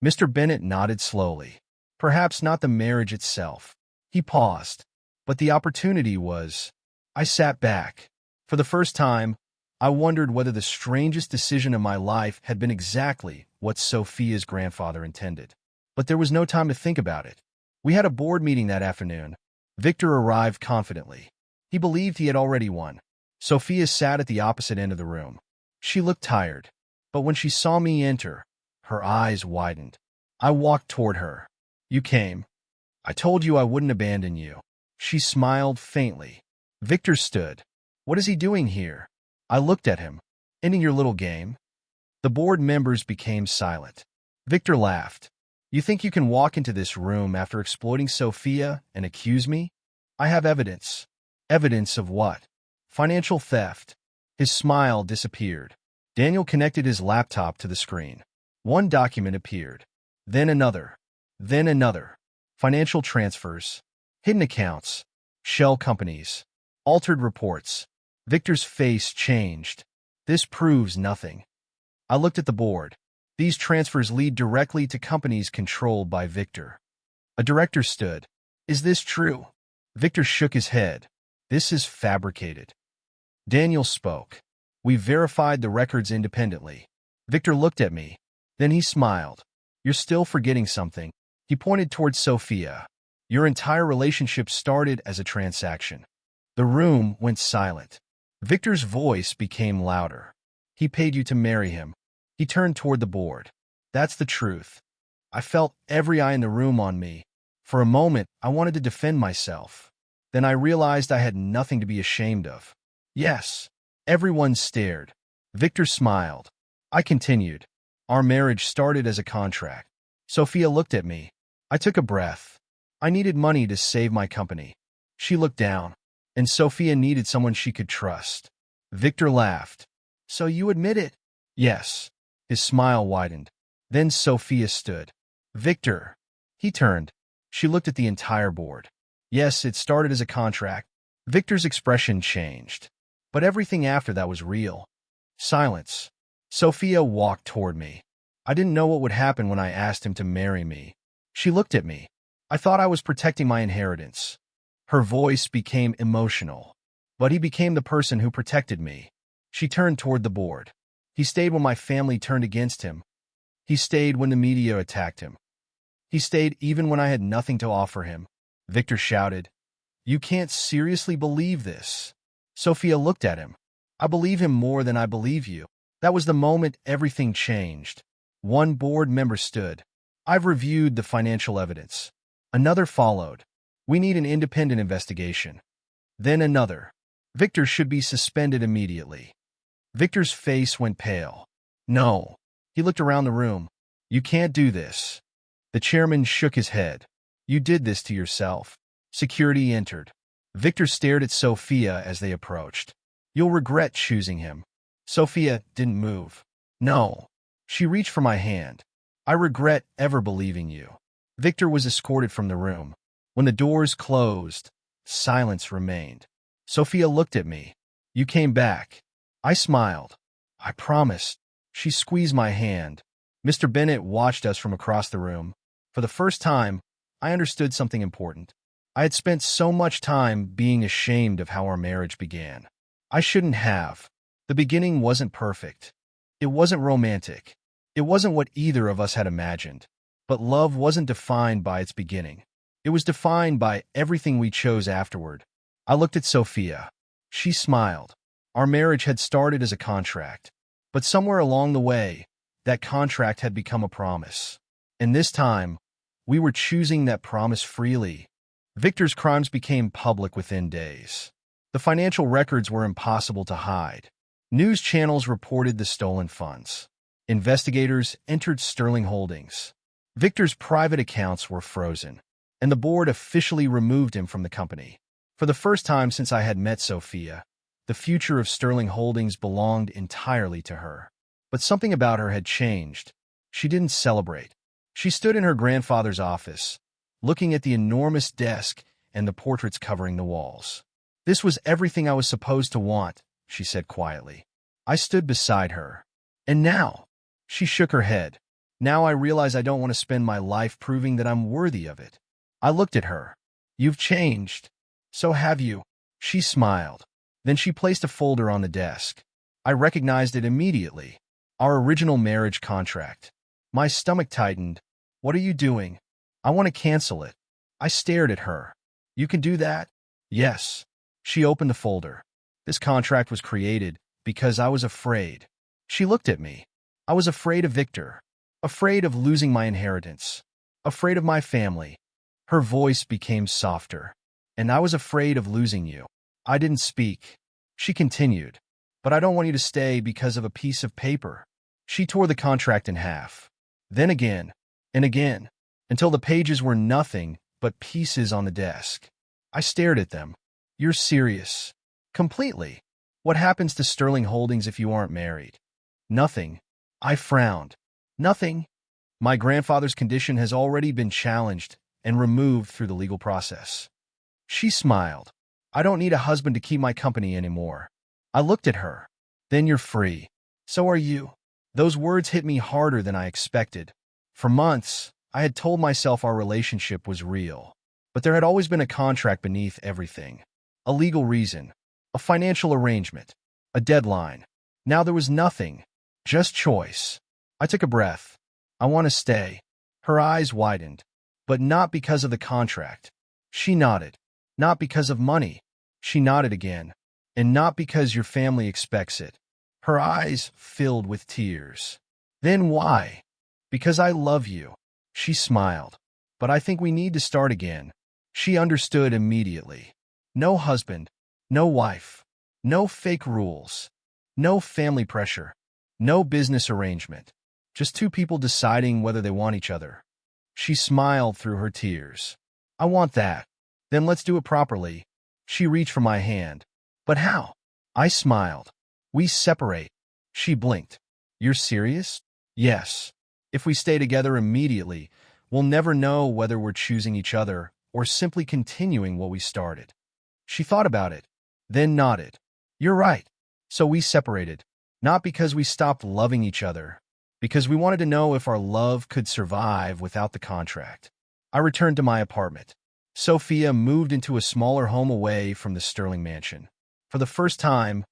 Mr. Bennett nodded slowly. "Perhaps not the marriage itself." He paused. "But the opportunity was." I sat back. For the first time, I wondered whether the strangest decision of my life had been exactly what Sophia's grandfather intended. But there was no time to think about it. We had a board meeting that afternoon. Victor arrived confidently. He believed he had already won. Sophia sat at the opposite end of the room. She looked tired. But when she saw me enter, her eyes widened. I walked toward her. "You came. I told you I wouldn't abandon you." She smiled faintly. Victor stood. "What is he doing here?" I looked at him. "Ending your little game?" The board members became silent. Victor laughed. "You think you can walk into this room after exploiting Sophia and accuse me?" "I have evidence." "Evidence of what?" "Financial theft." His smile disappeared. Daniel connected his laptop to the screen. One document appeared. Then another. Then another. Financial transfers. Hidden accounts. Shell companies. Altered reports. Victor's face changed. "This proves nothing." I looked at the board. These transfers lead directly to companies controlled by Victor. A director stood. "Is this true?" Victor shook his head. "This is fabricated." Daniel spoke. "We verified the records independently." Victor looked at me. Then he smiled. "You're still forgetting something." He pointed towards Sophia. "Your entire relationship started as a transaction." The room went silent. Victor's voice became louder. "He paid you to marry him." He turned toward the board. "That's the truth." I felt every eye in the room on me. For a moment, I wanted to defend myself. Then I realized I had nothing to be ashamed of. "Yes." Everyone stared. Victor smiled. I continued. "Our marriage started as a contract." Sophia looked at me. I took a breath. I needed money to save my company. She looked down. And Sophia needed someone she could trust. Victor laughed. "So you admit it?" "Yes." His smile widened. Then Sophia stood. "Victor." He turned. She looked at the entire board. "Yes, it started as a contract." Victor's expression changed. But everything after that was real. Silence. Sophia walked toward me. I didn't know what would happen when I asked him to marry me. She looked at me. I thought I was protecting my inheritance. Her voice became emotional. But he became the person who protected me. She turned toward the board. "He stayed when my family turned against him. He stayed when the media attacked him. He stayed even when I had nothing to offer him." Victor shouted. "You can't seriously believe this." Sophia looked at him. "I believe him more than I believe you." That was the moment everything changed. One board member stood. I've reviewed the financial evidence. Another followed. We need an independent investigation. Then another. Victor should be suspended immediately. Victor's face went pale. No. He looked around the room. You can't do this. The chairman shook his head. You did this to yourself. Security entered. Victor stared at Sophia as they approached. You'll regret choosing him. Sophia didn't move. No. She reached for my hand. I regret ever believing you. Victor was escorted from the room. When the doors closed, silence remained. Sophia looked at me. You came back. I smiled. I promised. She squeezed my hand. Mr. Bennett watched us from across the room. For the first time, I understood something important. I had spent so much time being ashamed of how our marriage began. I shouldn't have. The beginning wasn't perfect. It wasn't romantic. It wasn't what either of us had imagined. But love wasn't defined by its beginning. It was defined by everything we chose afterward. I looked at Sophia. She smiled. Our marriage had started as a contract. But somewhere along the way, that contract had become a promise. And this time, we were choosing that promise freely. Victor's crimes became public within days. The financial records were impossible to hide. News channels reported the stolen funds. Investigators entered Sterling Holdings. Victor's private accounts were frozen, and the board officially removed him from the company. For the first time since I had met Sophia, the future of Sterling Holdings belonged entirely to her. But something about her had changed. She didn't celebrate. She stood in her grandfather's office, looking at the enormous desk and the portraits covering the walls. This was everything I was supposed to want, she said quietly. I stood beside her. And now? She shook her head. Now I realize I don't want to spend my life proving that I'm worthy of it. I looked at her. You've changed. So have you. She smiled. Then she placed a folder on the desk. I recognized it immediately. Our original marriage contract. My stomach tightened. What are you doing? I want to cancel it. I stared at her. You can do that? Yes. She opened the folder. This contract was created because I was afraid. She looked at me. I was afraid of Victor. Afraid of losing my inheritance. Afraid of my family. Her voice became softer. And I was afraid of losing you. I didn't speak. She continued. But I don't want you to stay because of a piece of paper. She tore the contract in half. Then again, and again, until the pages were nothing but pieces on the desk. I stared at them. You're serious. Completely. What happens to Sterling Holdings if you aren't married? Nothing. I frowned. Nothing. My grandfather's condition has already been challenged and removed through the legal process. She smiled. I don't need a husband to keep my company anymore. I looked at her. Then you're free. So are you. Those words hit me harder than I expected. For months, I had told myself our relationship was real. But there had always been a contract beneath everything. A legal reason. A financial arrangement. A deadline. Now there was nothing. Just choice. I took a breath. I want to stay. Her eyes widened. But not because of the contract. She nodded. Not because of money. She nodded again. And not because your family expects it. Her eyes filled with tears. Then why? Because I love you. She smiled. But I think we need to start again. She understood immediately. No husband. No wife. No fake rules. No family pressure. No business arrangement. Just two people deciding whether they want each other. She smiled through her tears. I want that. Then let's do it properly. She reached for my hand. But how? I smiled. We separate. She blinked. You're serious? Yes. If we stay together immediately, we'll never know whether we're choosing each other or simply continuing what we started. She thought about it, then nodded. You're right. So we separated. Not because we stopped loving each other, because we wanted to know if our love could survive without the contract. I returned to my apartment. Sophia moved into a smaller home away from the Sterling mansion. For the first time,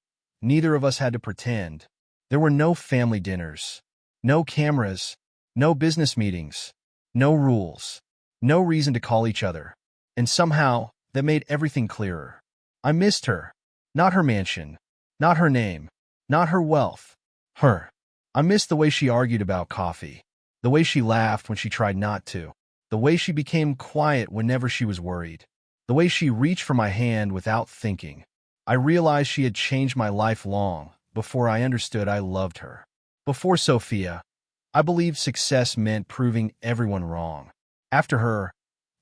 neither of us had to pretend. There were no family dinners, no cameras, no business meetings, no rules, no reason to call each other. And somehow, that made everything clearer. I missed her. Not her mansion, not her name, not her wealth. Her. I missed the way she argued about coffee, the way she laughed when she tried not to, the way she became quiet whenever she was worried, the way she reached for my hand without thinking. I realized she had changed my life long before I understood I loved her. Before Sophia, I believed success meant proving everyone wrong. After her,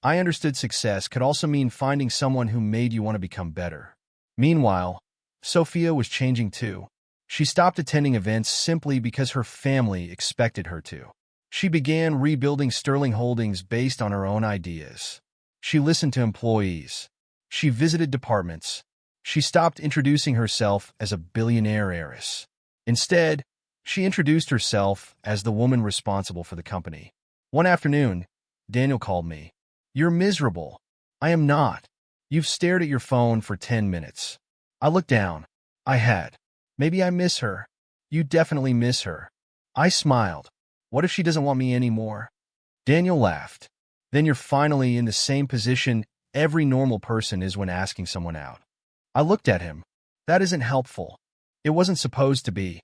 I understood success could also mean finding someone who made you want to become better. Meanwhile, Sophia was changing too. She stopped attending events simply because her family expected her to. She began rebuilding Sterling Holdings based on her own ideas. She listened to employees. She visited departments. She stopped introducing herself as a billionaire heiress. Instead, she introduced herself as the woman responsible for the company. One afternoon, Daniel called me. "You're miserable." "I am not." "You've stared at your phone for 10 minutes. I looked down. I had. "Maybe I miss her." "You definitely miss her." I smiled. "What if she doesn't want me anymore?" Daniel laughed. "Then you're finally in the same position every normal person is when asking someone out." I looked at him. That isn't helpful. It wasn't supposed to be.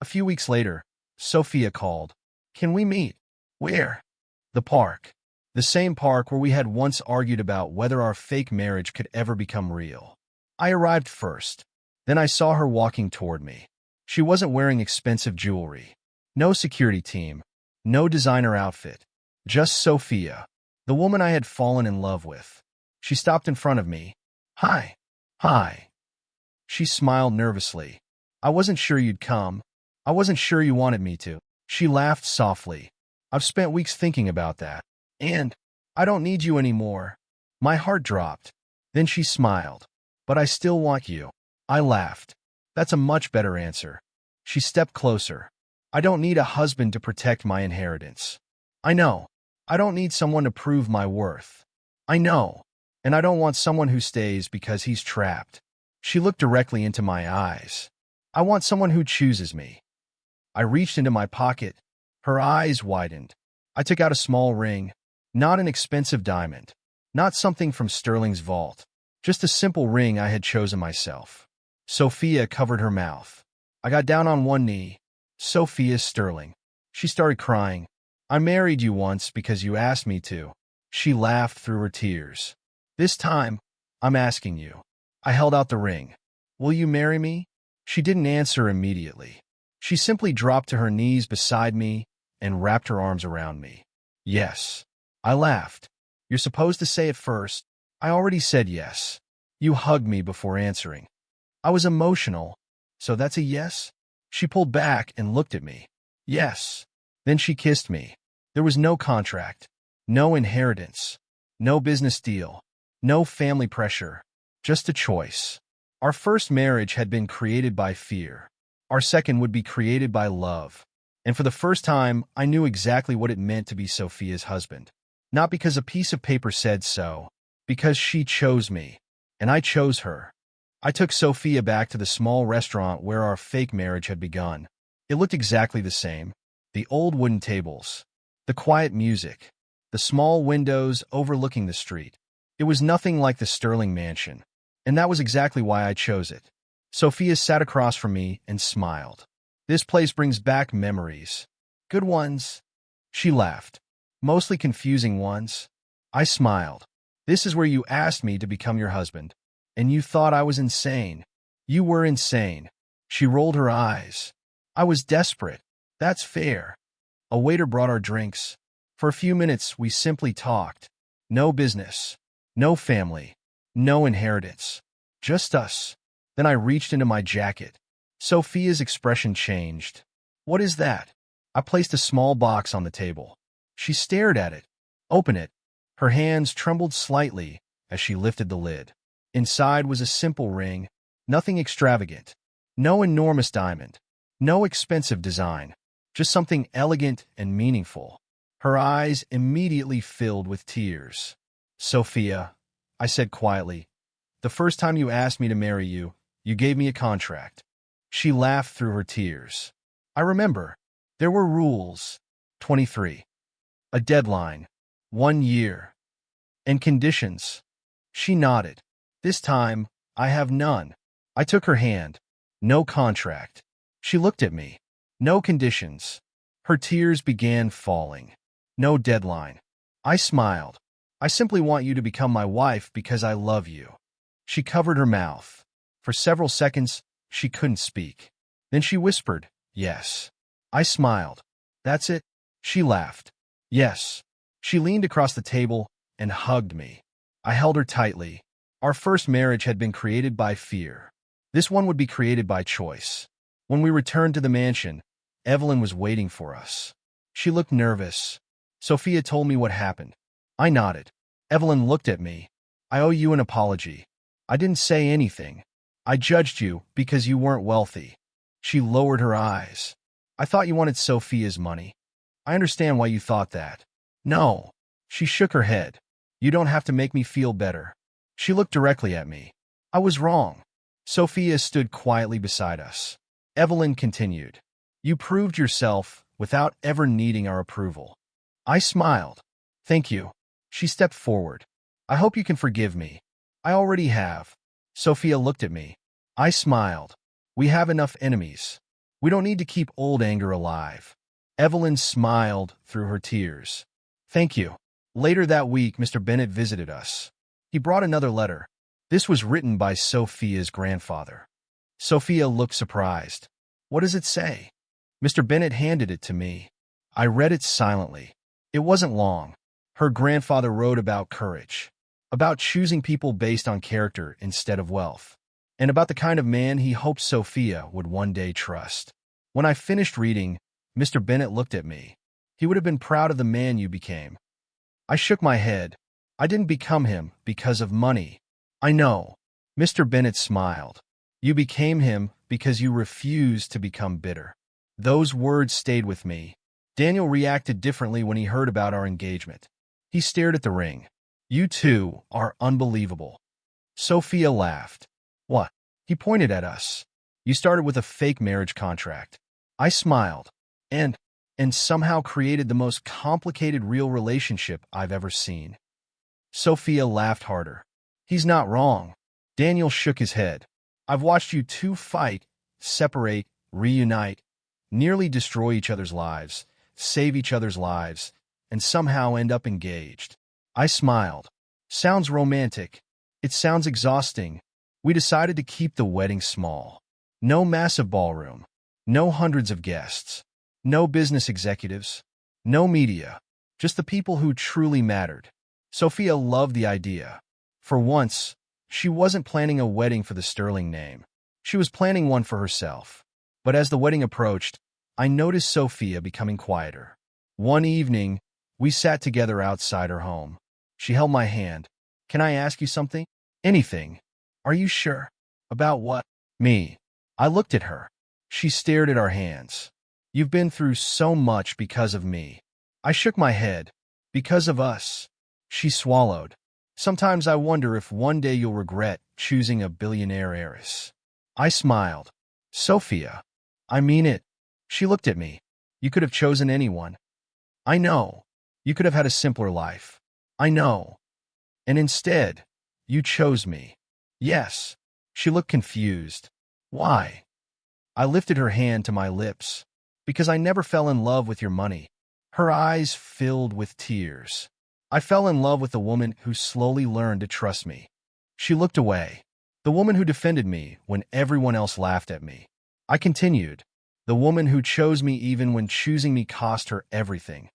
A few weeks later, Sophia called. "Can we meet?" "Where?" "The park." The same park where we had once argued about whether our fake marriage could ever become real. I arrived first. Then I saw her walking toward me. She wasn't wearing expensive jewelry. No security team. No designer outfit. Just Sophia, the woman I had fallen in love with. She stopped in front of me. "Hi." "Hi." She smiled nervously. "I wasn't sure you'd come. I wasn't sure you wanted me to." She laughed softly. "I've spent weeks thinking about that. And I don't need you anymore." My heart dropped. Then she smiled. "But I still want you." I laughed. "That's a much better answer." She stepped closer. "I don't need a husband to protect my inheritance." "I know. I don't need someone to prove my worth." "I know. And I don't want someone who stays because he's trapped." She looked directly into my eyes. "I want someone who chooses me." I reached into my pocket. Her eyes widened. I took out a small ring. Not an expensive diamond. Not something from Sterling's vault. Just a simple ring I had chosen myself. Sophia covered her mouth. I got down on one knee. "Sophia Sterling." She started crying. "I married you once because you asked me to." She laughed through her tears. "This time, I'm asking you." I held out the ring. "Will you marry me?" She didn't answer immediately. She simply dropped to her knees beside me and wrapped her arms around me. "Yes." I laughed. "You're supposed to say it first." I already said yes. You hugged me before answering. I was emotional. "So that's a yes?" She pulled back and looked at me. "Yes." Then she kissed me. There was no contract. No inheritance. No business deal. No family pressure. Just a choice. Our first marriage had been created by fear. Our second would be created by love. And for the first time, I knew exactly what it meant to be Sophia's husband. Not because a piece of paper said so, because she chose me, and I chose her. I took Sophia back to the small restaurant where our fake marriage had begun. It looked exactly the same. The old wooden tables. The quiet music. The small windows overlooking the street. It was nothing like the Sterling mansion. And that was exactly why I chose it. Sophia sat across from me and smiled. "This place brings back memories." "Good ones." She laughed. "Mostly confusing ones." I smiled. "This is where you asked me to become your husband. And you thought I was insane." "You were insane." She rolled her eyes. "I was desperate." "That's fair." A waiter brought our drinks. For a few minutes, we simply talked. No business. No family. No inheritance. Just us. Then I reached into my jacket. Sophia's expression changed. "What is that?" I placed a small box on the table. She stared at it. "Open it." Her hands trembled slightly as she lifted the lid. Inside was a simple ring, nothing extravagant. No enormous diamond. No expensive design. Just something elegant and meaningful. Her eyes immediately filled with tears. "Sophia," I said quietly, "the first time you asked me to marry you, you gave me a contract." She laughed through her tears. "I remember. There were rules." 23. A deadline. 1 year. And conditions. She nodded. "This time, I have none." I took her hand. "No contract." She looked at me. No conditions. Her tears began falling. No deadline. I smiled. I simply want you to become my wife because I love you. She covered her mouth. For several seconds, she couldn't speak. Then she whispered, yes. I smiled. That's it? She laughed. Yes. She leaned across the table and hugged me. I held her tightly. Our first marriage had been created by fear. This one would be created by choice. When we returned to the mansion, Evelyn was waiting for us. She looked nervous. Sophia told me what happened. I nodded. Evelyn looked at me. I owe you an apology. I didn't say anything. I judged you because you weren't wealthy. She lowered her eyes. I thought you wanted Sophia's money. I understand why you thought that. No. She shook her head. You don't have to make me feel better. She looked directly at me. I was wrong. Sophia stood quietly beside us. Evelyn continued. You proved yourself without ever needing our approval. I smiled. Thank you. She stepped forward. I hope you can forgive me. I already have. Sophia looked at me. I smiled. We have enough enemies. We don't need to keep old anger alive. Evelyn smiled through her tears. Thank you. Later that week, Mr. Bennett visited us. He brought another letter. This was written by Sophia's grandfather. Sophia looked surprised. What does it say? Mr. Bennett handed it to me. I read it silently. It wasn't long. Her grandfather wrote about courage, about choosing people based on character instead of wealth, and about the kind of man he hoped Sophia would one day trust. When I finished reading, Mr. Bennett looked at me. He would have been proud of the man you became. I shook my head. I didn't become him because of money. I know. Mr. Bennett smiled. You became him because you refused to become bitter. Those words stayed with me. Daniel reacted differently when he heard about our engagement. He stared at the ring. You two are unbelievable. Sophia laughed. What? He pointed at us. You started with a fake marriage contract. I smiled. And somehow created the most complicated real relationship I've ever seen. Sophia laughed harder. He's not wrong. Daniel shook his head. I've watched you two fight, separate, reunite, nearly destroy each other's lives, save each other's lives, and somehow end up engaged. I smiled. Sounds romantic. It sounds exhausting. We decided to keep the wedding small. No massive ballroom. No hundreds of guests. No business executives. No media. Just the people who truly mattered. Sophia loved the idea. For once, she wasn't planning a wedding for the sterling name. She was planning one for herself. But as the wedding approached, I noticed Sophia becoming quieter. One evening, we sat together outside her home. She held my hand. Can I ask you something? Anything. Are you sure? About what? Me. I looked at her. She stared at our hands. You've been through so much because of me. I shook my head. Because of us. She swallowed. Sometimes I wonder if one day you'll regret choosing a billionaire heiress. I smiled. Sophia. I mean it. She looked at me. You could have chosen anyone. I know. You could have had a simpler life. I know. And instead, you chose me. Yes. She looked confused. Why? I lifted her hand to my lips. Because I never fell in love with your money. Her eyes filled with tears. I fell in love with the woman who slowly learned to trust me. She looked away. The woman who defended me when everyone else laughed at me. I continued. The woman who chose me even when choosing me cost her everything.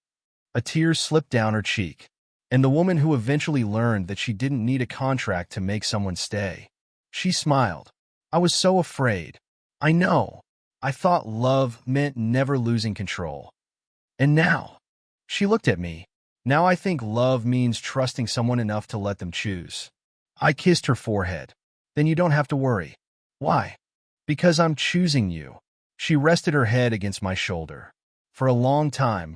A tear slipped down her cheek. And the woman who eventually learned that she didn't need a contract to make someone stay. She smiled. I was so afraid. I know. I thought love meant never losing control. And now, she looked at me. Now I think love means trusting someone enough to let them choose. I kissed her forehead. Then you don't have to worry. Why? Because I'm choosing you. She rested her head against my shoulder. For a long time,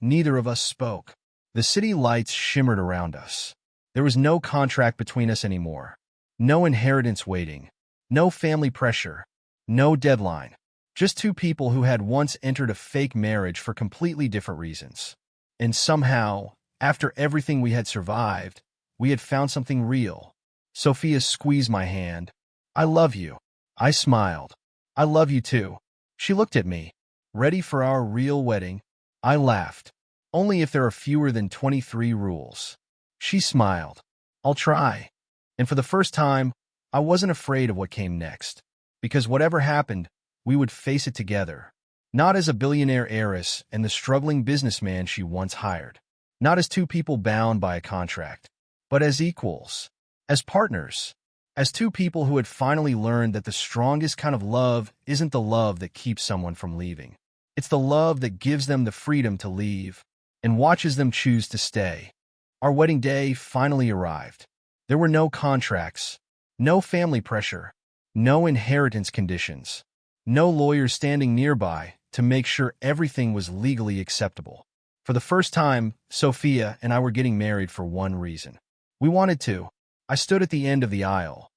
neither of us spoke. The city lights shimmered around us. There was no contract between us anymore. No inheritance waiting. No family pressure. No deadline. Just two people who had once entered a fake marriage for completely different reasons. And somehow, after everything we had survived, we had found something real. Sophia squeezed my hand. I love you. I smiled. I love you too. She looked at me. Ready for our real wedding? I laughed. Only if there are fewer than 23 rules. She smiled. I'll try. And for the first time, I wasn't afraid of what came next. Because whatever happened, we would face it together. Not as a billionaire heiress and the struggling businessman she once hired. Not as two people bound by a contract, but as equals, as partners, as two people who had finally learned that the strongest kind of love isn't the love that keeps someone from leaving. It's the love that gives them the freedom to leave and watches them choose to stay. Our wedding day finally arrived. There were no contracts, no family pressure, no inheritance conditions, no lawyers standing nearby to make sure everything was legally acceptable. For the first time, Sophia and I were getting married for one reason. We wanted to. I stood at the end of the aisle,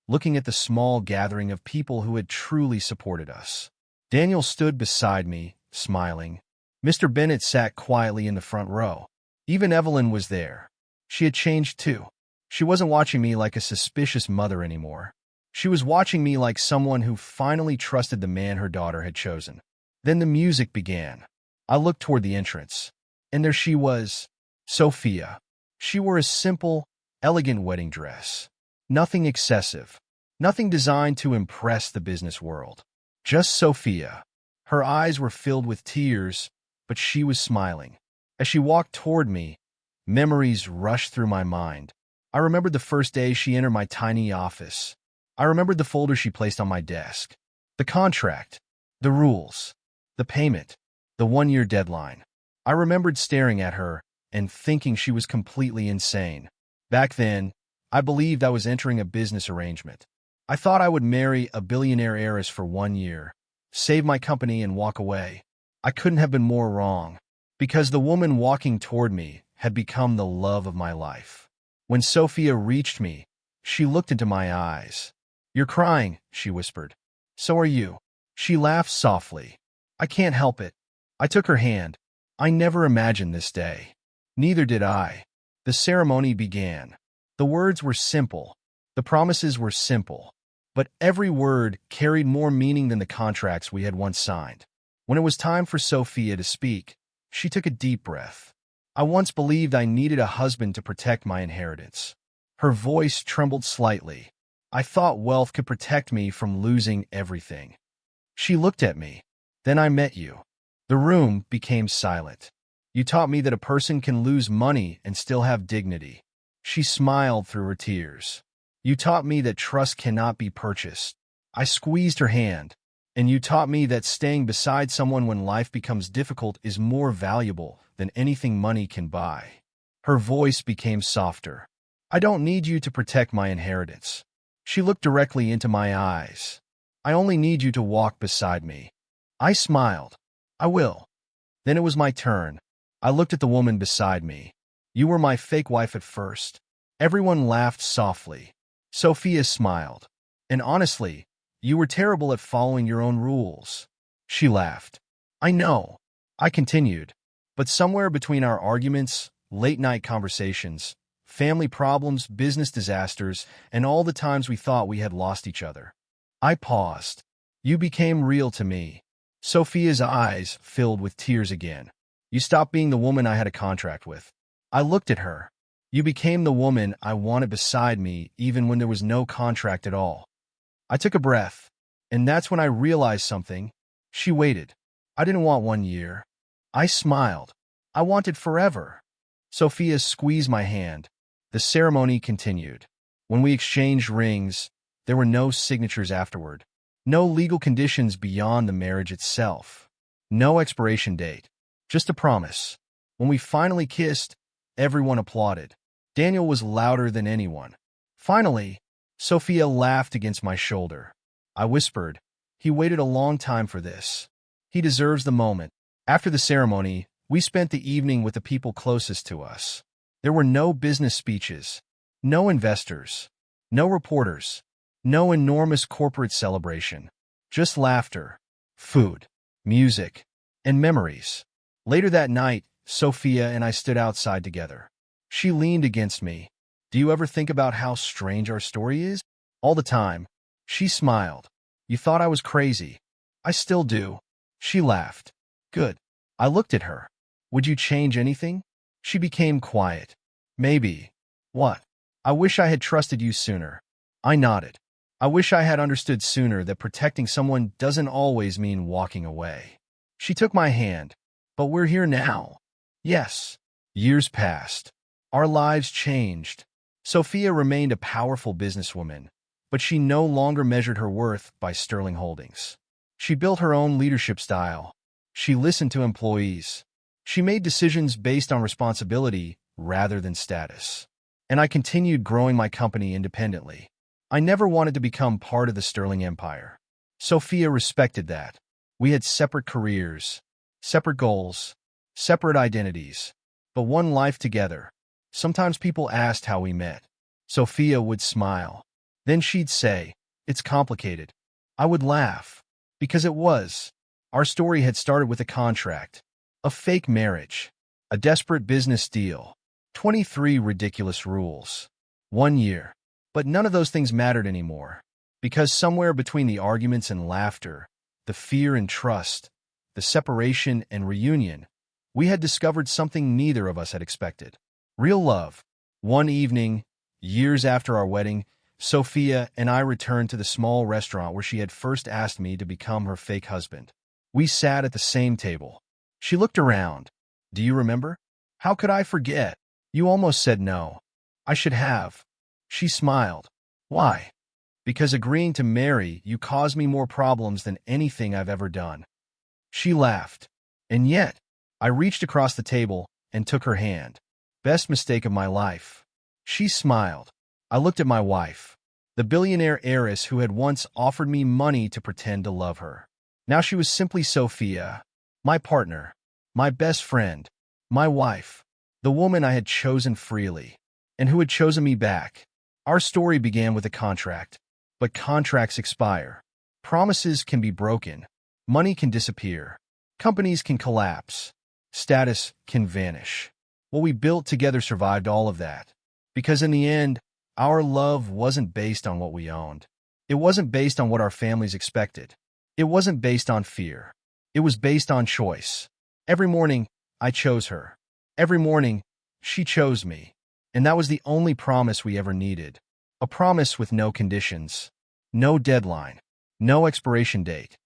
looking at the small gathering of people who had truly supported us. Daniel stood beside me, smiling. Mr. Bennett sat quietly in the front row. Even Evelyn was there. She had changed too. She wasn't watching me like a suspicious mother anymore. She was watching me like someone who finally trusted the man her daughter had chosen. Then the music began. I looked toward the entrance. And there she was, Sophia. She wore a simple, elegant wedding dress. Nothing excessive. Nothing designed to impress the business world. Just Sophia. Her eyes were filled with tears, but she was smiling. As she walked toward me, memories rushed through my mind. I remembered the first day she entered my tiny office. I remembered the folder she placed on my desk. The contract. The rules. The payment. The one-year deadline. I remembered staring at her and thinking she was completely insane. Back then, I believed I was entering a business arrangement. I thought I would marry a billionaire heiress for 1 year, save my company and walk away. I couldn't have been more wrong, because the woman walking toward me had become the love of my life. When Sophia reached me, she looked into my eyes. "You're crying," she whispered. "So are you." She laughed softly. "I can't help it." I took her hand. I never imagined this day. Neither did I. The ceremony began. The words were simple. The promises were simple. But every word carried more meaning than the contracts we had once signed. When it was time for Sophia to speak, she took a deep breath. I once believed I needed a husband to protect my inheritance. Her voice trembled slightly. I thought wealth could protect me from losing everything. She looked at me. "Then I met you." The room became silent. "You taught me that a person can lose money and still have dignity." She smiled through her tears. "You taught me that trust cannot be purchased." I squeezed her hand. "And you taught me that staying beside someone when life becomes difficult is more valuable than anything money can buy." Her voice became softer. "I don't need you to protect my inheritance." She looked directly into my eyes. "I only need you to walk beside me." I smiled. "I will." Then it was my turn. I looked at the woman beside me. "You were my fake wife at first." Everyone laughed softly. Sophia smiled. "And honestly, you were terrible at following your own rules." She laughed. "I know." I continued. "But somewhere between our arguments, late-night conversations, family problems, business disasters, and all the times we thought we had lost each other, I paused. You became real to me." Sophia's eyes filled with tears again. "You stopped being the woman I had a contract with." I looked at her. "You became the woman I wanted beside me even when there was no contract at all." I took a breath, and that's when I realized something. She waited. I didn't want 1 year. I smiled. I wanted forever. Sophia squeezed my hand. The ceremony continued. When we exchanged rings, there were no signatures afterward. No legal conditions beyond the marriage itself. No expiration date. Just a promise. When we finally kissed, everyone applauded. Daniel was louder than anyone. Finally, Sophia laughed against my shoulder. I whispered, "He waited a long time for this. He deserves the moment." After the ceremony, we spent the evening with the people closest to us. There were no business speeches, no investors, no reporters, no enormous corporate celebration. Just laughter, food, music, and memories. Later that night, Sophia and I stood outside together. She leaned against me. "Do you ever think about how strange our story is?" "All the time." She smiled. "You thought I was crazy." "I still do." She laughed. Good. I looked at her. Would you change anything? She became quiet. Maybe. What? I wish I had trusted you sooner. I nodded. I wish I had understood sooner that protecting someone doesn't always mean walking away. She took my hand. But we're here now. Yes. Years passed. Our lives changed. Sophia remained a powerful businesswoman, but she no longer measured her worth by sterling holdings. She built her own leadership style. She listened to employees. She made decisions based on responsibility rather than status. And I continued growing my company independently. I never wanted to become part of the Sterling Empire. Sophia respected that. We had separate careers, separate goals, separate identities, but one life together. Sometimes people asked how we met. Sophia would smile. Then she'd say, "It's complicated." I would laugh. Because it was. Our story had started with a contract, a fake marriage, a desperate business deal, 23 ridiculous rules. 1 year. But none of those things mattered anymore. Because somewhere between the arguments and laughter, the fear and trust, the separation and reunion, we had discovered something neither of us had expected. Real love. One evening, years after our wedding, Sophia and I returned to the small restaurant where she had first asked me to become her fake husband. We sat at the same table. She looked around. Do you remember? How could I forget? You almost said no. I should have. She smiled. Why? Because agreeing to marry you caused me more problems than anything I've ever done. She laughed. And yet, I reached across the table and took her hand. Best mistake of my life. She smiled. I looked at my wife, the billionaire heiress who had once offered me money to pretend to love her. Now she was simply Sophia, my partner, my best friend, my wife, the woman I had chosen freely, and who had chosen me back. Our story began with a contract, but contracts expire. Promises can be broken. Money can disappear. Companies can collapse. Status can vanish. What we built together survived all of that. Because in the end, our love wasn't based on what we owned. It wasn't based on what our families expected. It wasn't based on fear. It was based on choice. Every morning, I chose her. Every morning, she chose me. And that was the only promise we ever needed. A promise with no conditions, no deadline, no expiration date.